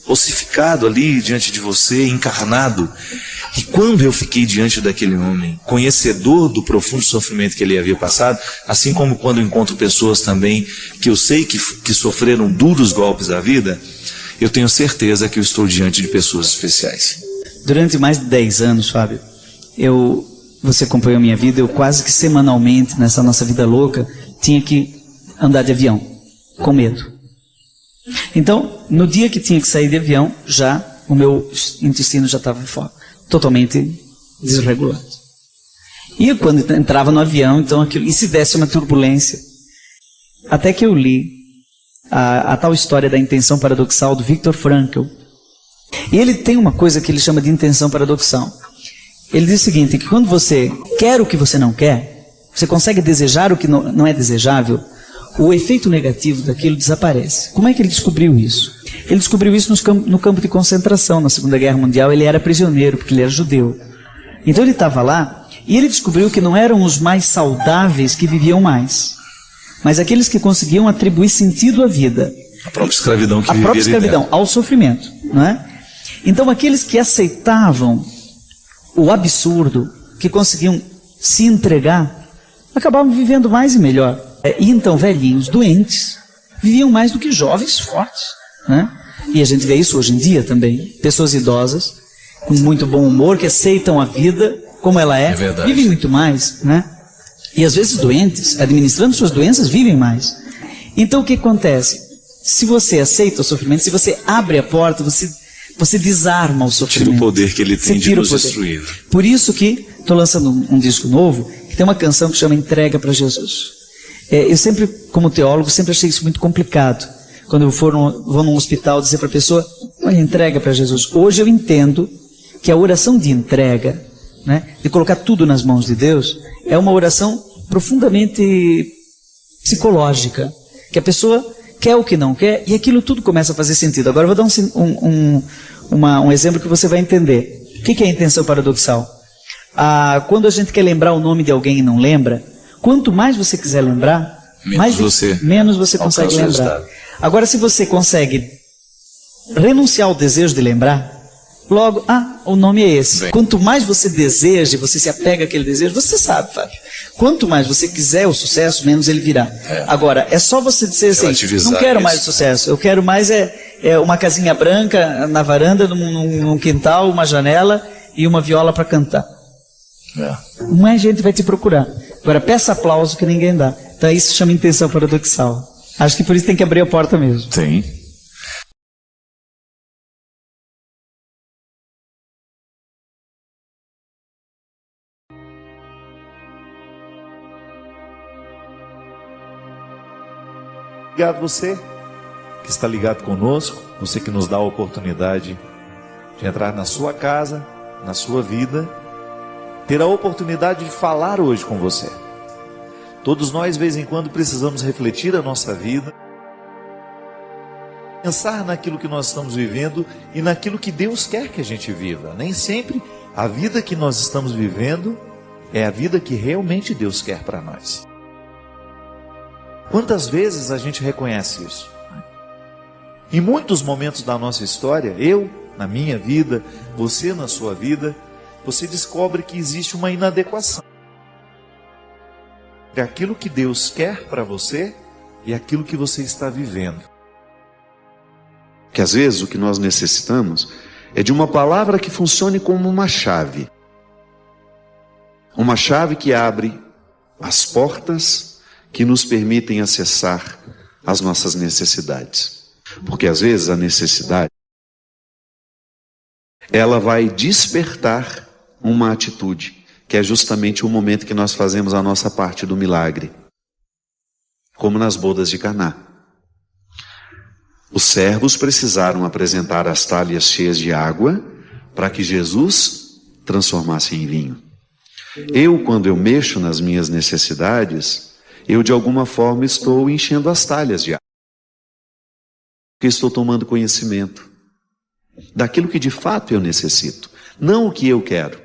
ossificado ali diante de você, encarnado. E quando eu fiquei diante daquele homem, conhecedor do profundo sofrimento que ele havia passado, assim como quando eu encontro pessoas também que eu sei que sofreram duros golpes da vida, eu tenho certeza que eu estou diante de pessoas especiais. Durante mais de 10 anos, Fábio, você acompanhou minha vida, eu quase que semanalmente, nessa nossa vida louca, tinha que andar de avião, com medo. Então, no dia que tinha que sair de avião, já o meu intestino já estava totalmente desregulado. E quando entrava no avião, então e se desse uma turbulência? Até que eu li a tal história da intenção paradoxal do Viktor Frankl. E ele tem uma coisa que ele chama de intenção paradoxal. Ele diz o seguinte, que quando você quer o que você não quer, você consegue desejar o que não é desejável, o efeito negativo daquilo desaparece. Como é que ele descobriu isso? Ele descobriu isso no campo de concentração, na Segunda Guerra Mundial. Ele era prisioneiro, porque ele era judeu. Então ele estava lá, e ele descobriu que não eram os mais saudáveis que viviam mais, mas aqueles que conseguiam atribuir sentido à vida. A própria escravidão que a própria escravidão, ao sofrimento, não é? Então aqueles que aceitavam o absurdo, que conseguiam se entregar, acabavam vivendo mais e melhor. E então velhinhos doentes viviam mais do que jovens fortes, né? E a gente vê isso hoje em dia também. Pessoas idosas, com muito bom humor, que aceitam a vida como ela é vivem muito mais, né? E às vezes doentes, administrando suas doenças, vivem mais. Então o que acontece? Se você aceita o sofrimento, se você abre a porta, você desarma o sofrimento. Tira o poder que ele tem de nos destruir. Por isso que estou lançando um disco novo, que tem uma canção que chama Entrega para Jesus. Eu sempre, como teólogo, sempre achei isso muito complicado. Quando eu vou num hospital dizer para a pessoa, Olha, entrega para Jesus. Hoje eu entendo que a oração de entrega, né, de colocar tudo nas mãos de Deus, é uma oração profundamente psicológica, que a pessoa quer o que não quer e aquilo tudo começa a fazer sentido. Agora eu vou dar um exemplo que você vai entender. O que é a intenção paradoxal? Quando a gente quer lembrar o nome de alguém e não lembra, quanto mais você quiser lembrar, menos você consegue lembrar. Agora, se você consegue renunciar ao desejo de lembrar, logo, o nome é esse. Bem. Quanto mais você deseja, você se apega àquele desejo, você sabe, Fábio. Quanto mais você quiser o sucesso, menos ele virá. Agora, é só você dizer assim, não quero mais o sucesso, eu quero mais uma casinha branca na varanda, num quintal, uma janela e uma viola para cantar. Mais gente vai te procurar. Agora, peça aplauso que ninguém dá. Então isso chama intenção paradoxal. Acho que por isso tem que abrir a porta mesmo. Sim. Obrigado você que está ligado conosco, você que nos dá a oportunidade de entrar na sua casa, na sua vida, ter a oportunidade de falar hoje com você. Todos nós, de vez em quando, precisamos refletir a nossa vida, pensar naquilo que nós estamos vivendo e naquilo que Deus quer que a gente viva. Nem sempre a vida que nós estamos vivendo é a vida que realmente Deus quer para nós. Quantas vezes a gente reconhece isso? Em muitos momentos da nossa história, eu na minha vida, você na sua vida, você descobre que existe uma inadequação entre aquilo que Deus quer para você e aquilo que você está vivendo. Que às vezes o que nós necessitamos é de uma palavra que funcione como uma chave. Uma chave que abre as portas que nos permitem acessar as nossas necessidades. Porque às vezes a necessidade, ela vai despertar uma atitude, que é justamente o momento que nós fazemos a nossa parte do milagre. Como nas bodas de Caná. Os servos precisaram apresentar as talhas cheias de água para que Jesus transformasse em vinho. Quando eu mexo nas minhas necessidades, eu de alguma forma estou enchendo as talhas de água. Porque estou tomando conhecimento daquilo que de fato eu necessito, não o que eu quero.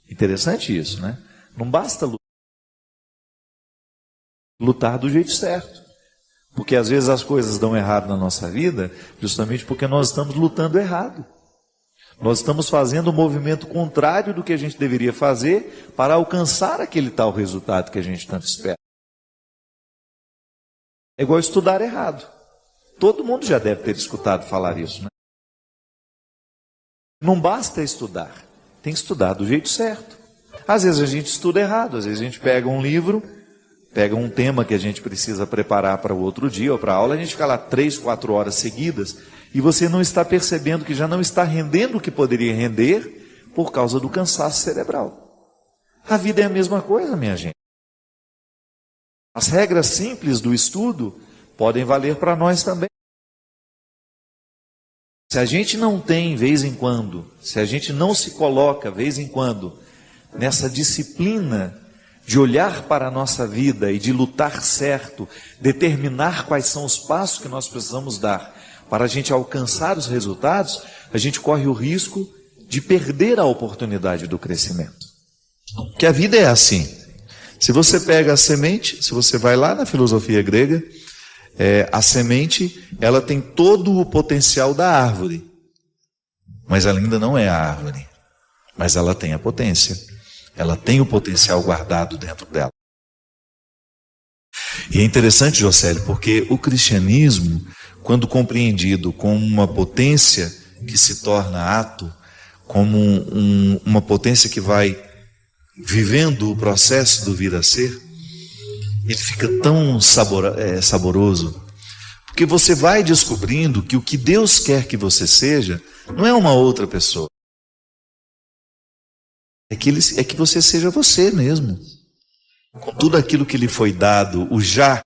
Interessante isso, né? Não basta lutar do jeito certo. Porque às vezes as coisas dão errado na nossa vida, justamente porque nós estamos lutando errado. Nós estamos fazendo um movimento contrário do que a gente deveria fazer para alcançar aquele tal resultado que a gente tanto espera. É igual estudar errado. Todo mundo já deve ter escutado falar isso, né? Não basta estudar, tem que estudar do jeito certo. Às vezes a gente estuda errado, às vezes a gente pega um livro, pega um tema que a gente precisa preparar para o outro dia ou para a aula, a gente fica lá 3, 4 horas seguidas e você não está percebendo que já não está rendendo o que poderia render por causa do cansaço cerebral. A vida é a mesma coisa, minha gente. As regras simples do estudo podem valer para nós também. Se a gente não tem, vez em quando, se a gente não se coloca, vez em quando, nessa disciplina de olhar para a nossa vida e de lutar certo, determinar quais são os passos que nós precisamos dar para a gente alcançar os resultados, a gente corre o risco de perder a oportunidade do crescimento. Porque a vida é assim. Se você pega a semente, se você vai lá na filosofia grega, a semente, ela tem todo o potencial da árvore, mas ela ainda não é a árvore, mas ela tem a potência, ela tem o potencial guardado dentro dela. E é interessante, Jocélio, porque o cristianismo, quando compreendido como uma potência que se torna ato, como uma potência que vai vivendo o processo do vir a ser, ele fica tão saboroso, porque você vai descobrindo que o que Deus quer que você seja não é uma outra pessoa, é que você seja você mesmo, com tudo aquilo que lhe foi dado, o já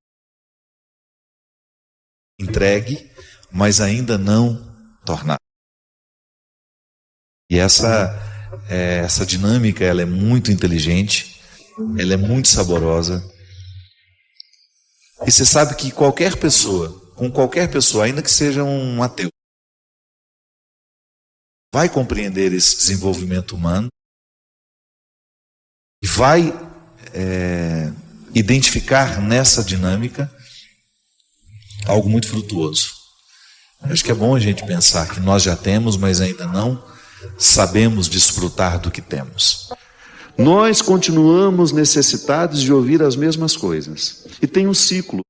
entregue, mas ainda não tornar. E essa dinâmica, ela é muito inteligente, ela é muito saborosa. E você sabe que qualquer pessoa, ainda que seja um ateu, vai compreender esse desenvolvimento humano e vai identificar nessa dinâmica algo muito frutuoso. Acho que é bom a gente pensar que nós já temos, mas ainda não sabemos desfrutar do que temos. Nós continuamos necessitados de ouvir as mesmas coisas. E tem um ciclo.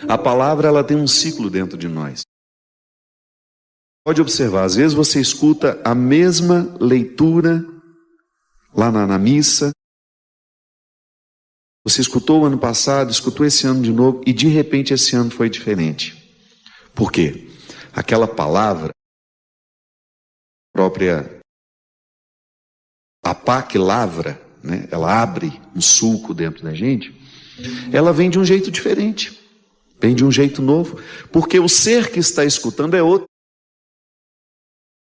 A palavra, ela tem um ciclo dentro de nós. Pode observar, às vezes você escuta a mesma leitura lá na missa. Você escutou o ano passado, escutou esse ano de novo, e de repente esse ano foi diferente. Por quê? Aquela palavra própria, a pá que lavra, né? Ela abre um sulco dentro da gente, ela vem de um jeito diferente, vem de um jeito novo, porque o ser que está escutando é outro.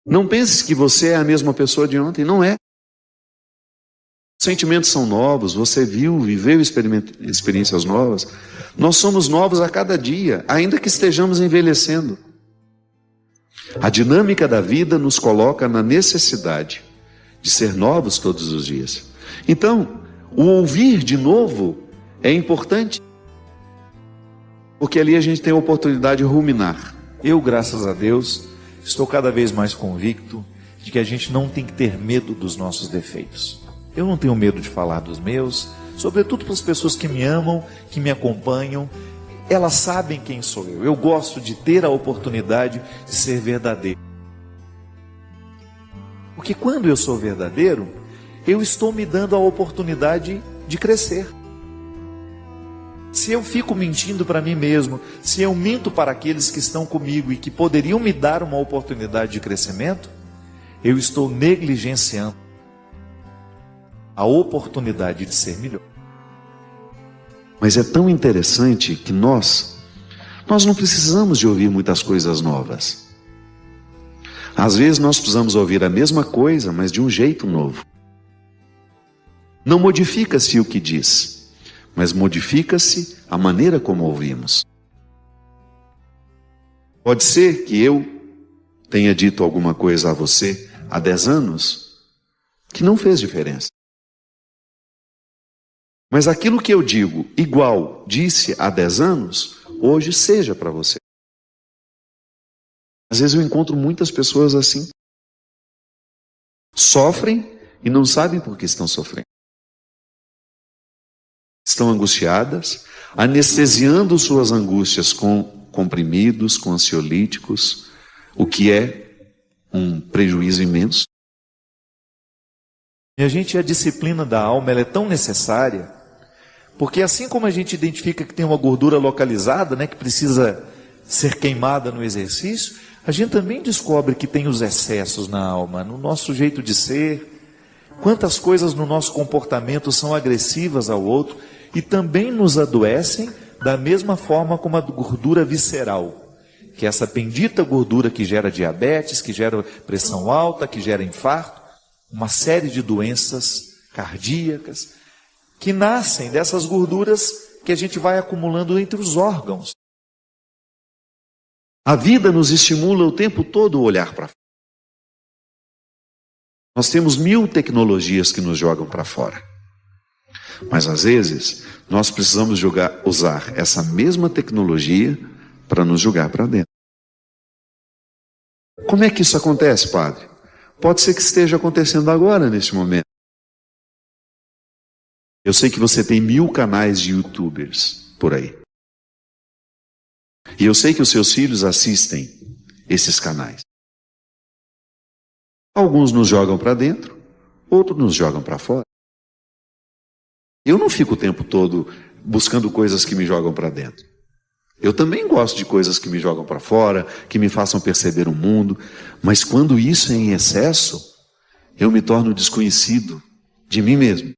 Não pense que você é a mesma pessoa de ontem, não é. Os sentimentos são novos, você viveu experiências novas. Nós somos novos a cada dia, ainda que estejamos envelhecendo. A dinâmica da vida nos coloca na necessidade de ser novos todos os dias. Então, o ouvir de novo é importante, porque ali a gente tem a oportunidade de ruminar. Eu, graças a Deus, estou cada vez mais convicto de que a gente não tem que ter medo dos nossos defeitos. Eu não tenho medo de falar dos meus, sobretudo para as pessoas que me amam, que me acompanham. Elas sabem quem sou eu. Eu gosto de ter a oportunidade de ser verdadeiro. Porque quando eu sou verdadeiro, eu estou me dando a oportunidade de crescer. Se eu fico mentindo para mim mesmo, se eu minto para aqueles que estão comigo e que poderiam me dar uma oportunidade de crescimento, eu estou negligenciando a oportunidade de ser melhor. Mas é tão interessante que nós não precisamos de ouvir muitas coisas novas. Às vezes nós precisamos ouvir a mesma coisa, mas de um jeito novo. Não modifica-se o que diz, mas modifica-se a maneira como ouvimos. Pode ser que eu tenha dito alguma coisa a você há 10 anos que não fez diferença. Mas aquilo que eu digo igual disse há 10 anos, hoje seja para você. Às vezes eu encontro muitas pessoas assim. Sofrem e não sabem por que estão sofrendo. Estão angustiadas, anestesiando suas angústias com comprimidos, com ansiolíticos, o que é um prejuízo imenso. E a disciplina da alma, ela é tão necessária, porque assim como a gente identifica que tem uma gordura localizada, né, que precisa ser queimada no exercício, a gente também descobre que tem os excessos na alma, no nosso jeito de ser. Quantas coisas no nosso comportamento são agressivas ao outro e também nos adoecem da mesma forma como a gordura visceral, que é essa bendita gordura que gera diabetes, que gera pressão alta, que gera infarto, uma série de doenças cardíacas que nascem dessas gorduras que a gente vai acumulando entre os órgãos. A vida nos estimula o tempo todo a olhar para fora. Nós temos 1000 tecnologias que nos jogam para fora. Mas às vezes nós precisamos usar essa mesma tecnologia para nos jogar para dentro. Como é que isso acontece, padre? Pode ser que esteja acontecendo agora, neste momento. Eu sei que você tem 1000 canais de YouTubers por aí. E eu sei que os seus filhos assistem esses canais. Alguns nos jogam para dentro, outros nos jogam para fora. Eu não fico o tempo todo buscando coisas que me jogam para dentro. Eu também gosto de coisas que me jogam para fora, que me façam perceber o mundo, mas quando isso é em excesso, eu me torno desconhecido de mim mesmo.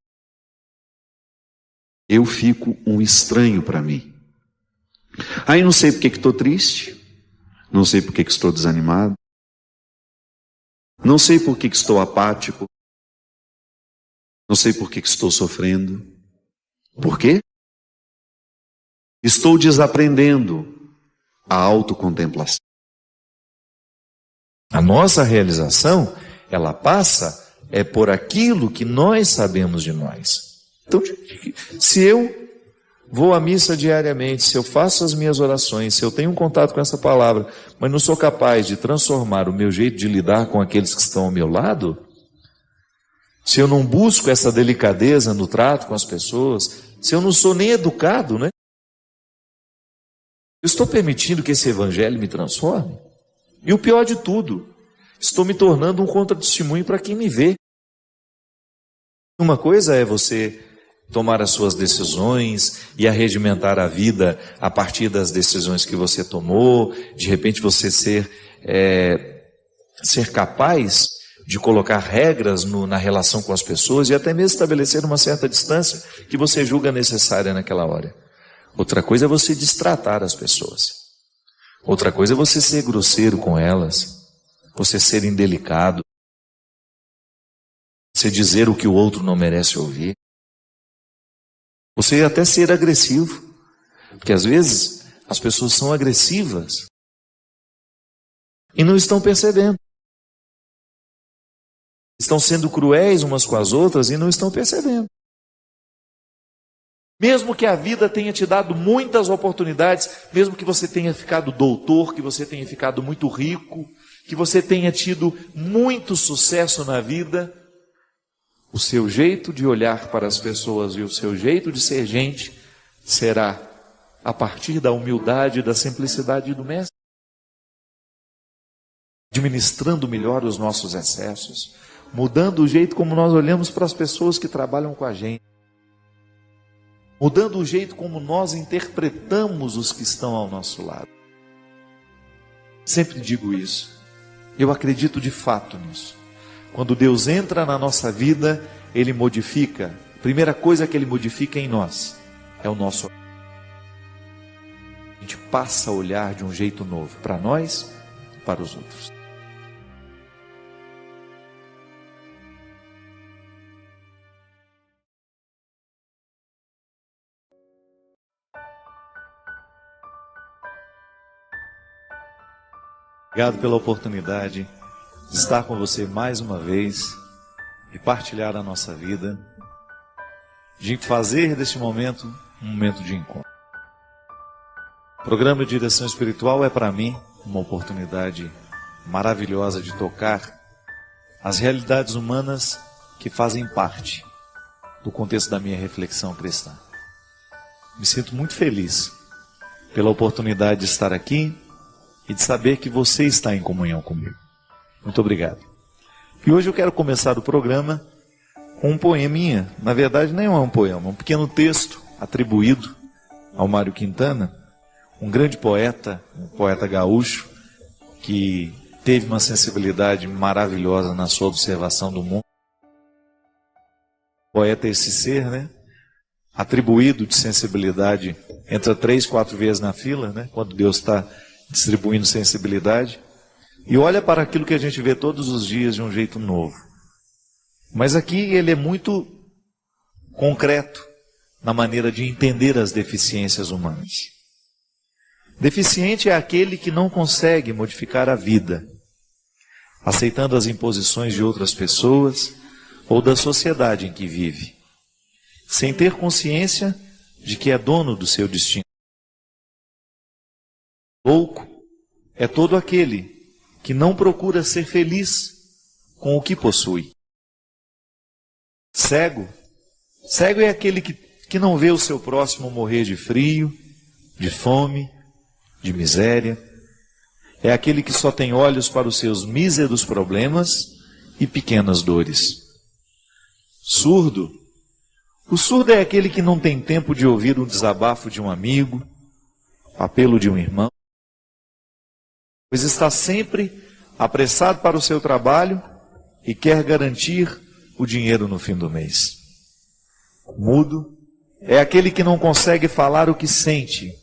Eu fico um estranho para mim. Aí não sei porque que estou triste, Não sei por que estou desanimado. Não sei por que estou apático. Não sei por que estou sofrendo. Por quê? Estou desaprendendo a autocontemplação. A nossa realização, ela passa por aquilo que nós sabemos de nós. Então, se eu vou à missa diariamente, se eu faço as minhas orações, se eu tenho um contato com essa palavra, mas não sou capaz de transformar o meu jeito de lidar com aqueles que estão ao meu lado, se eu não busco essa delicadeza no trato com as pessoas, se eu não sou nem educado, né? Eu estou permitindo que esse evangelho me transforme? E o pior de tudo, estou me tornando um contratestemunho para quem me vê. Uma coisa é você tomar as suas decisões e arregimentar a vida a partir das decisões que você tomou, de repente você ser capaz de colocar regras na relação com as pessoas e até mesmo estabelecer uma certa distância que você julga necessária naquela hora. Outra coisa é você destratar as pessoas. Outra coisa é você ser grosseiro com elas, você ser indelicado, você dizer o que o outro não merece ouvir. Você até ser agressivo, porque às vezes as pessoas são agressivas e não estão percebendo. Estão sendo cruéis umas com as outras e não estão percebendo. Mesmo que a vida tenha te dado muitas oportunidades, mesmo que você tenha ficado doutor, que você tenha ficado muito rico, que você tenha tido muito sucesso na vida, o seu jeito de olhar para as pessoas e o seu jeito de ser gente será a partir da humildade e da simplicidade do Mestre. Administrando melhor os nossos excessos, mudando o jeito como nós olhamos para as pessoas que trabalham com a gente, mudando o jeito como nós interpretamos os que estão ao nosso lado. Sempre digo isso. Eu acredito de fato nisso. Quando Deus entra na nossa vida, Ele modifica. A primeira coisa que Ele modifica em nós é o nosso olhar. A gente passa a olhar de um jeito novo para nós e para os outros. Obrigado pela oportunidade de estar com você mais uma vez e partilhar a nossa vida, de fazer deste momento um momento de encontro. O programa de direção espiritual é para mim uma oportunidade maravilhosa de tocar as realidades humanas que fazem parte do contexto da minha reflexão cristã. Me sinto muito feliz pela oportunidade de estar aqui e de saber que você está em comunhão comigo. Muito obrigado. E hoje eu quero começar o programa com um poeminha. Na verdade, nem é um poema, é um pequeno texto atribuído ao Mário Quintana, um grande poeta, um poeta gaúcho, que teve uma sensibilidade maravilhosa na sua observação do mundo. Poeta é esse ser, né? Atribuído de sensibilidade, entra 3, 4 vezes na fila, né? Quando Deus está distribuindo sensibilidade, e olha para aquilo que a gente vê todos os dias de um jeito novo. Mas aqui ele é muito concreto na maneira de entender as deficiências humanas. Deficiente é aquele que não consegue modificar a vida, aceitando as imposições de outras pessoas ou da sociedade em que vive, sem ter consciência de que é dono do seu destino. Louco é todo aquele que não procura ser feliz com o que possui. Cego é aquele que não vê o seu próximo morrer de frio, de fome, de miséria. É aquele que só tem olhos para os seus míseros problemas e pequenas dores. Surdo. O surdo é aquele que não tem tempo de ouvir um desabafo de um amigo, apelo de um irmão, pois está sempre apressado para o seu trabalho e quer garantir o dinheiro no fim do mês. Mudo é aquele que não consegue falar o que sente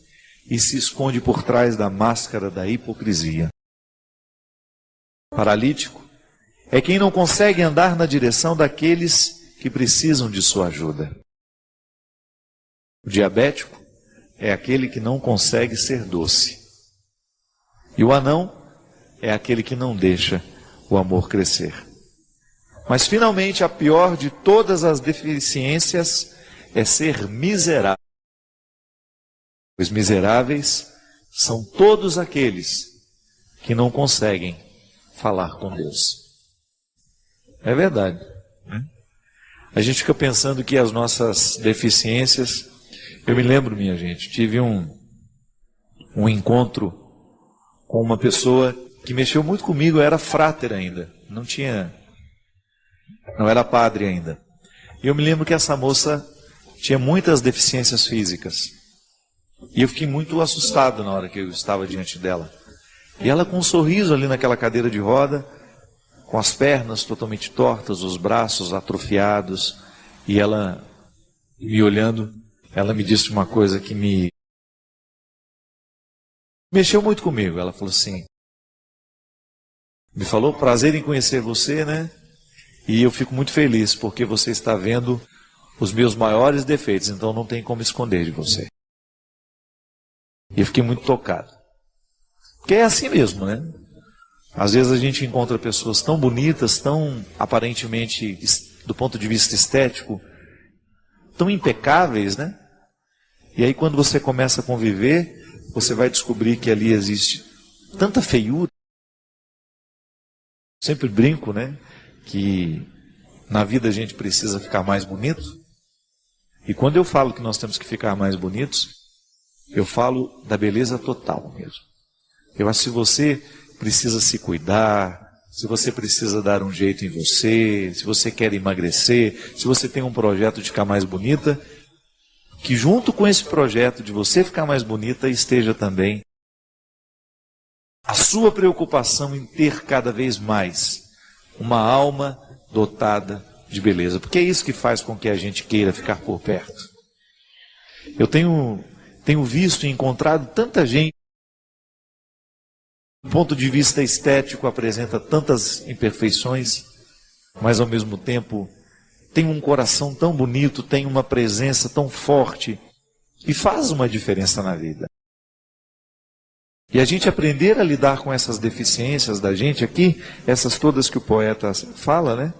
e se esconde por trás da máscara da hipocrisia. Paralítico é quem não consegue andar na direção daqueles que precisam de sua ajuda. O diabético é aquele que não consegue ser doce. E o anão é aquele que não deixa o amor crescer. Mas finalmente a pior de todas as deficiências é ser miserável. Os miseráveis são todos aqueles que não conseguem falar com Deus. É verdade, né? A gente fica pensando que as nossas deficiências... Eu me lembro, minha gente, tive um encontro com uma pessoa que mexeu muito comigo. Eu era fráter ainda, não era padre ainda. E eu me lembro que essa moça tinha muitas deficiências físicas. E eu fiquei muito assustado na hora que eu estava diante dela. E ela com um sorriso ali naquela cadeira de roda, com as pernas totalmente tortas, os braços atrofiados, e ela me olhando, ela me disse uma coisa que me mexeu muito comigo. Ela falou assim, me falou: prazer em conhecer você, né? E eu fico muito feliz porque você está vendo os meus maiores defeitos, então não tem como esconder de você. E eu fiquei muito tocado. Porque é assim mesmo, né? Às vezes a gente encontra pessoas tão bonitas, tão aparentemente, do ponto de vista estético, tão impecáveis, né? E aí quando você começa a conviver, você vai descobrir que ali existe tanta feiura. Sempre brinco, né? Que na vida a gente precisa ficar mais bonito. E quando eu falo que nós temos que ficar mais bonitos, eu falo da beleza total mesmo. Eu acho que se você precisa se cuidar, se você precisa dar um jeito em você, se você quer emagrecer, se você tem um projeto de ficar mais bonita, que junto com esse projeto de você ficar mais bonita esteja também a sua preocupação em ter cada vez mais uma alma dotada de beleza, porque é isso que faz com que a gente queira ficar por perto. Eu tenho visto e encontrado tanta gente, do ponto de vista estético, apresenta tantas imperfeições, mas ao mesmo tempo tem um coração tão bonito, tem uma presença tão forte e faz uma diferença na vida. E a gente aprender a lidar com essas deficiências da gente aqui, essas todas que o poeta fala, né?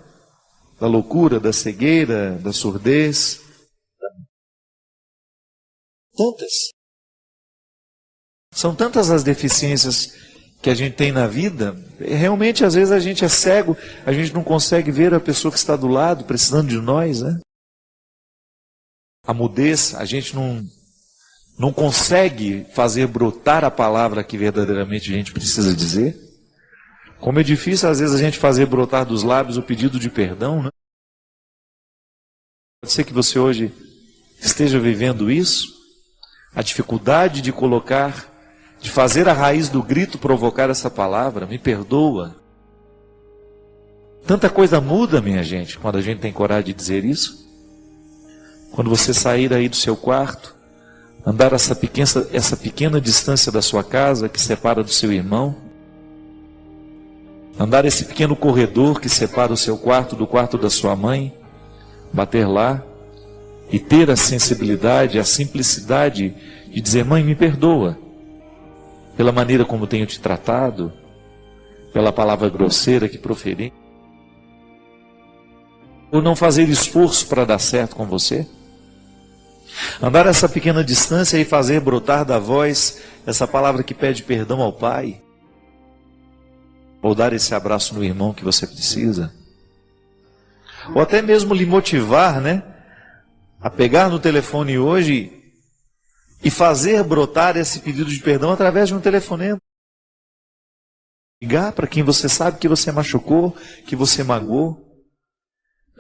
Da loucura, da cegueira, da surdez. Tantas. São tantas as deficiências que a gente tem na vida. Realmente, às vezes, a gente é cego, a gente não consegue ver a pessoa que está do lado, precisando de nós, né? A mudez, a gente não consegue fazer brotar a palavra que verdadeiramente a gente precisa dizer. Como é difícil, às vezes, a gente fazer brotar dos lábios o pedido de perdão, né? Pode ser que você hoje esteja vivendo isso, a dificuldade de colocar, de fazer a raiz do grito provocar essa palavra, me perdoa. Tanta coisa muda, minha gente, quando a gente tem coragem de dizer isso. Quando você sair aí do seu quarto, andar essa pequena distância da sua casa que separa do seu irmão, andar esse pequeno corredor que separa o seu quarto do quarto da sua mãe, bater lá e ter a sensibilidade, a simplicidade de dizer: mãe, me perdoa pela maneira como tenho te tratado, pela palavra grosseira que proferi, por não fazer esforço para dar certo com você. Andar essa pequena distância e fazer brotar da voz essa palavra que pede perdão ao Pai, ou dar esse abraço no irmão que você precisa, ou até mesmo lhe motivar, né, a pegar no telefone hoje e fazer brotar esse pedido de perdão através de um telefonema. Ligar para quem você sabe que você machucou, que você magoou.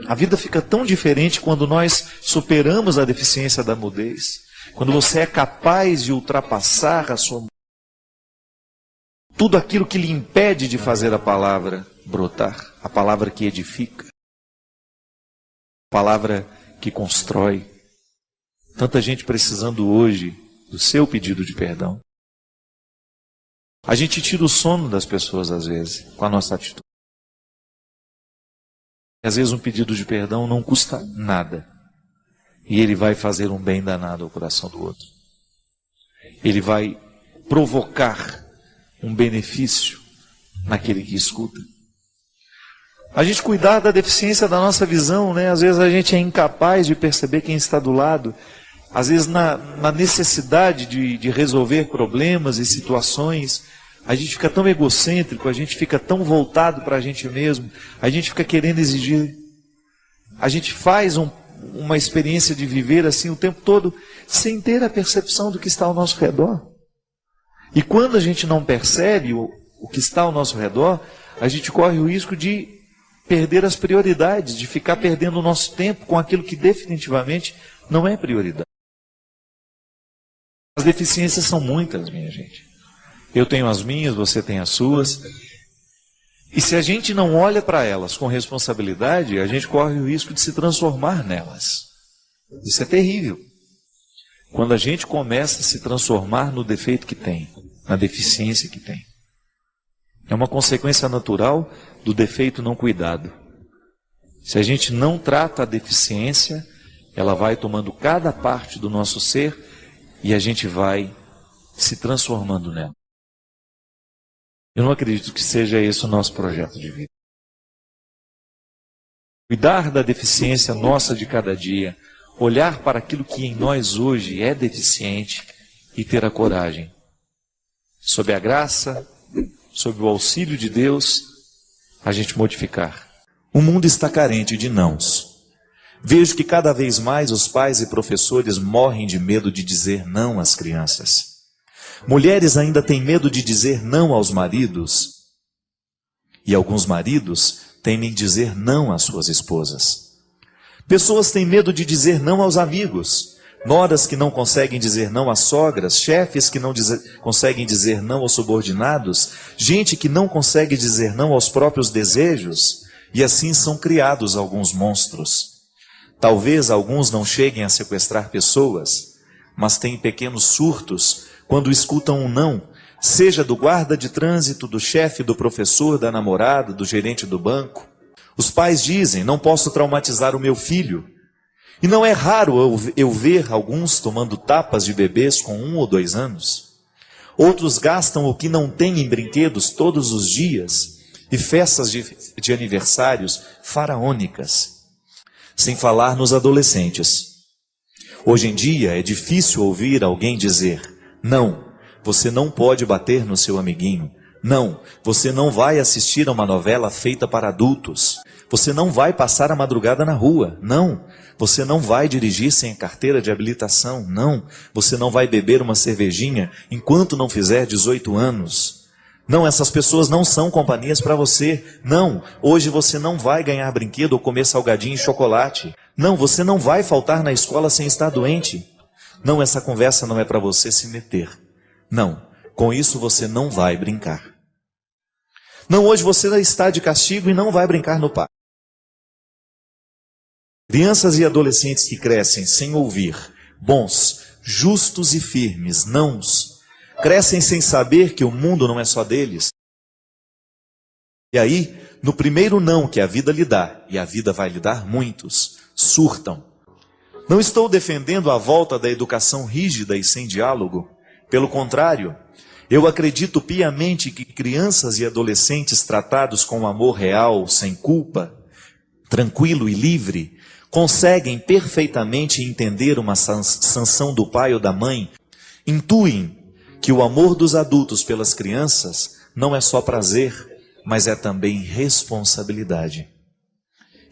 A vida fica tão diferente quando nós superamos a deficiência da mudez. Quando você é capaz de ultrapassar a sua... tudo aquilo que lhe impede de fazer a palavra brotar. A palavra que edifica. A palavra que constrói. Tanta gente precisando hoje do seu pedido de perdão. A gente tira o sono das pessoas, às vezes, com a nossa atitude. Às vezes um pedido de perdão não custa nada. E ele vai fazer um bem danado ao coração do outro. Ele vai provocar um benefício naquele que escuta. A gente cuidar da deficiência da nossa visão, né? Às vezes a gente é incapaz de perceber quem está do lado. Às vezes na necessidade de resolver problemas e situações, a gente fica tão egocêntrico, a gente fica tão voltado para a gente mesmo, a gente fica querendo exigir. A gente faz uma experiência de viver assim o tempo todo, sem ter a percepção do que está ao nosso redor. E quando a gente não percebe o que está ao nosso redor, a gente corre o risco de perder as prioridades, de ficar perdendo o nosso tempo com aquilo que definitivamente não é prioridade. As deficiências são muitas, minha gente. Eu tenho as minhas, você tem as suas. E se a gente não olha para elas com responsabilidade, a gente corre o risco de se transformar nelas. Isso é terrível. Quando a gente começa a se transformar no defeito que tem, na deficiência que tem. É uma consequência natural do defeito não cuidado. Se a gente não trata a deficiência, ela vai tomando cada parte do nosso ser e a gente vai se transformando nela. Eu não acredito que seja esse o nosso projeto de vida. Cuidar da deficiência nossa de cada dia, olhar para aquilo que em nós hoje é deficiente e ter a coragem, sob a graça, sob o auxílio de Deus, a gente modificar. O mundo está carente de nãos. Vejo que cada vez mais os pais e professores morrem de medo de dizer não às crianças. Mulheres ainda têm medo de dizer não aos maridos. E alguns maridos temem dizer não às suas esposas. Pessoas têm medo de dizer não aos amigos. Noras que não conseguem dizer não às sogras, chefes que não conseguem dizer não aos subordinados, gente que não consegue dizer não aos próprios desejos, e assim são criados alguns monstros. Talvez alguns não cheguem a sequestrar pessoas, mas têm pequenos surtos quando escutam um não, seja do guarda de trânsito, do chefe, do professor, da namorada, do gerente do banco. Os pais dizem, não posso traumatizar o meu filho. E não é raro eu ver alguns tomando tapas de bebês com 1 ou 2 anos. Outros gastam o que não têm em brinquedos todos os dias e festas de aniversários faraônicas. Sem falar nos adolescentes. Hoje em dia é difícil ouvir alguém dizer, não, você não pode bater no seu amiguinho. Não, você não vai assistir a uma novela feita para adultos. Você não vai passar a madrugada na rua. Não, você não vai dirigir sem a carteira de habilitação. Não, você não vai beber uma cervejinha enquanto não fizer 18 anos. Não, essas pessoas não são companhias para você. Não, hoje você não vai ganhar brinquedo ou comer salgadinho e chocolate. Não, você não vai faltar na escola sem estar doente. Não, essa conversa não é para você se meter. Não, com isso você não vai brincar. Não, hoje você está de castigo e não vai brincar no parque. Crianças e adolescentes que crescem sem ouvir bons, justos e firmes nãos, crescem sem saber que o mundo não é só deles. E aí, no primeiro não que a vida lhe dá, e a vida vai lhe dar muitos, surtam. Não estou defendendo a volta da educação rígida e sem diálogo. Pelo contrário, eu acredito piamente que crianças e adolescentes tratados com amor real, sem culpa, tranquilo e livre, conseguem perfeitamente entender uma sanção do pai ou da mãe, intuem que o amor dos adultos pelas crianças não é só prazer, mas é também responsabilidade.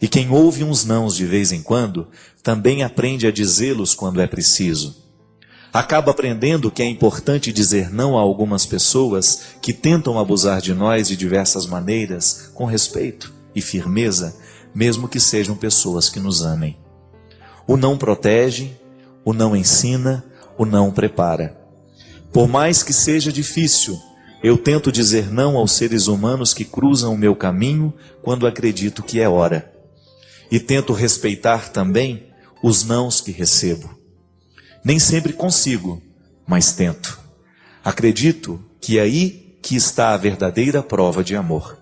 E quem ouve uns nãos de vez em quando, também aprende a dizê-los quando é preciso. Acaba aprendendo que é importante dizer não a algumas pessoas que tentam abusar de nós de diversas maneiras, com respeito e firmeza, mesmo que sejam pessoas que nos amem. O não protege, o não ensina, o não prepara. Por mais que seja difícil, eu tento dizer não aos seres humanos que cruzam o meu caminho quando acredito que é hora. E tento respeitar também os nãos que recebo. Nem sempre consigo, mas tento. Acredito que é aí que está a verdadeira prova de amor.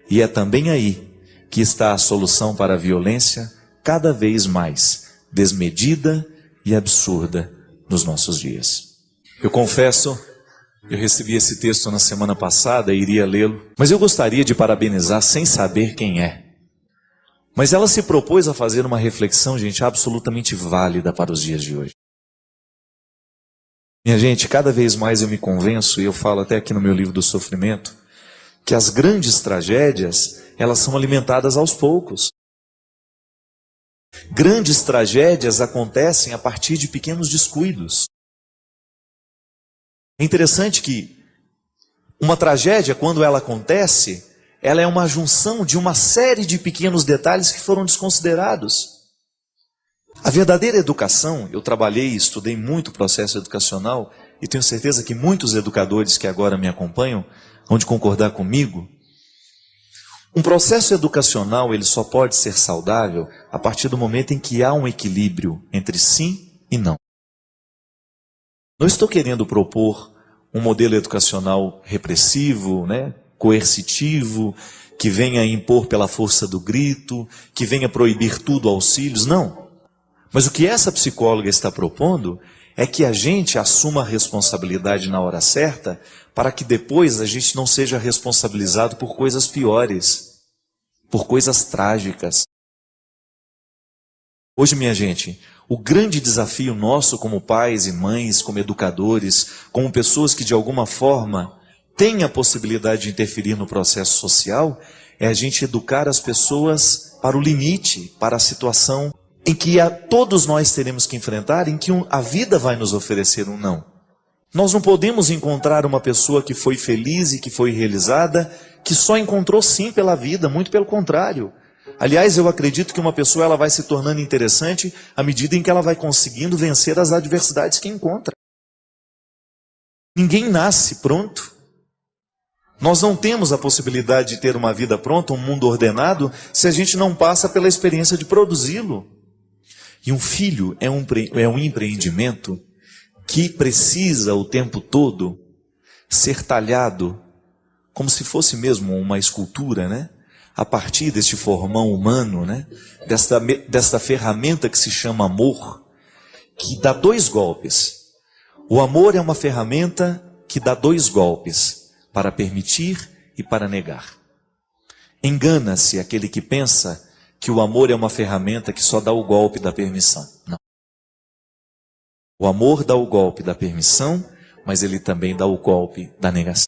E é também aí que está a solução para a violência cada vez mais desmedida e absurda nos nossos dias. Eu confesso, eu recebi esse texto na semana passada e iria lê-lo, mas eu gostaria de parabenizar sem saber quem é. Mas ela se propôs a fazer uma reflexão, gente, absolutamente válida para os dias de hoje. Minha gente, cada vez mais eu me convenço, e eu falo até aqui no meu livro do sofrimento, que as grandes tragédias, elas são alimentadas aos poucos. Grandes tragédias acontecem a partir de pequenos descuidos. É interessante que uma tragédia, quando ela acontece, ela é uma junção de uma série de pequenos detalhes que foram desconsiderados. A verdadeira educação, eu trabalhei e estudei muito o processo educacional, e tenho certeza que muitos educadores que agora me acompanham vão de concordar comigo. Um processo educacional, ele só pode ser saudável a partir do momento em que há um equilíbrio entre sim e não. Não estou querendo propor um modelo educacional repressivo, coercitivo, que venha impor pela força do grito, que venha proibir tudo aos filhos, não. Mas o que essa psicóloga está propondo é que a gente assuma a responsabilidade na hora certa, para que depois a gente não seja responsabilizado por coisas piores, por coisas trágicas. Hoje, minha gente, o grande desafio nosso como pais e mães, como educadores, como pessoas que de alguma forma têm a possibilidade de interferir no processo social, é a gente educar as pessoas para o limite, para a situação em que todos nós teremos que enfrentar, em que a vida vai nos oferecer um não. Nós não podemos encontrar uma pessoa que foi feliz e que foi realizada, que só encontrou sim pela vida, muito pelo contrário. Aliás, eu acredito que uma pessoa ela vai se tornando interessante à medida em que ela vai conseguindo vencer as adversidades que encontra. Ninguém nasce pronto. Nós não temos a possibilidade de ter uma vida pronta, um mundo ordenado, se a gente não passa pela experiência de produzi-lo. E um filho é um empreendimento que precisa o tempo todo ser talhado como se fosse mesmo uma escultura, a partir deste formão humano, desta ferramenta que se chama amor, que dá 2 golpes. O amor é uma ferramenta que dá 2 golpes, para permitir e para negar. Engana-se aquele que pensa que o amor é uma ferramenta que só dá o golpe da permissão. Não. O amor dá o golpe da permissão, mas ele também dá o golpe da negação.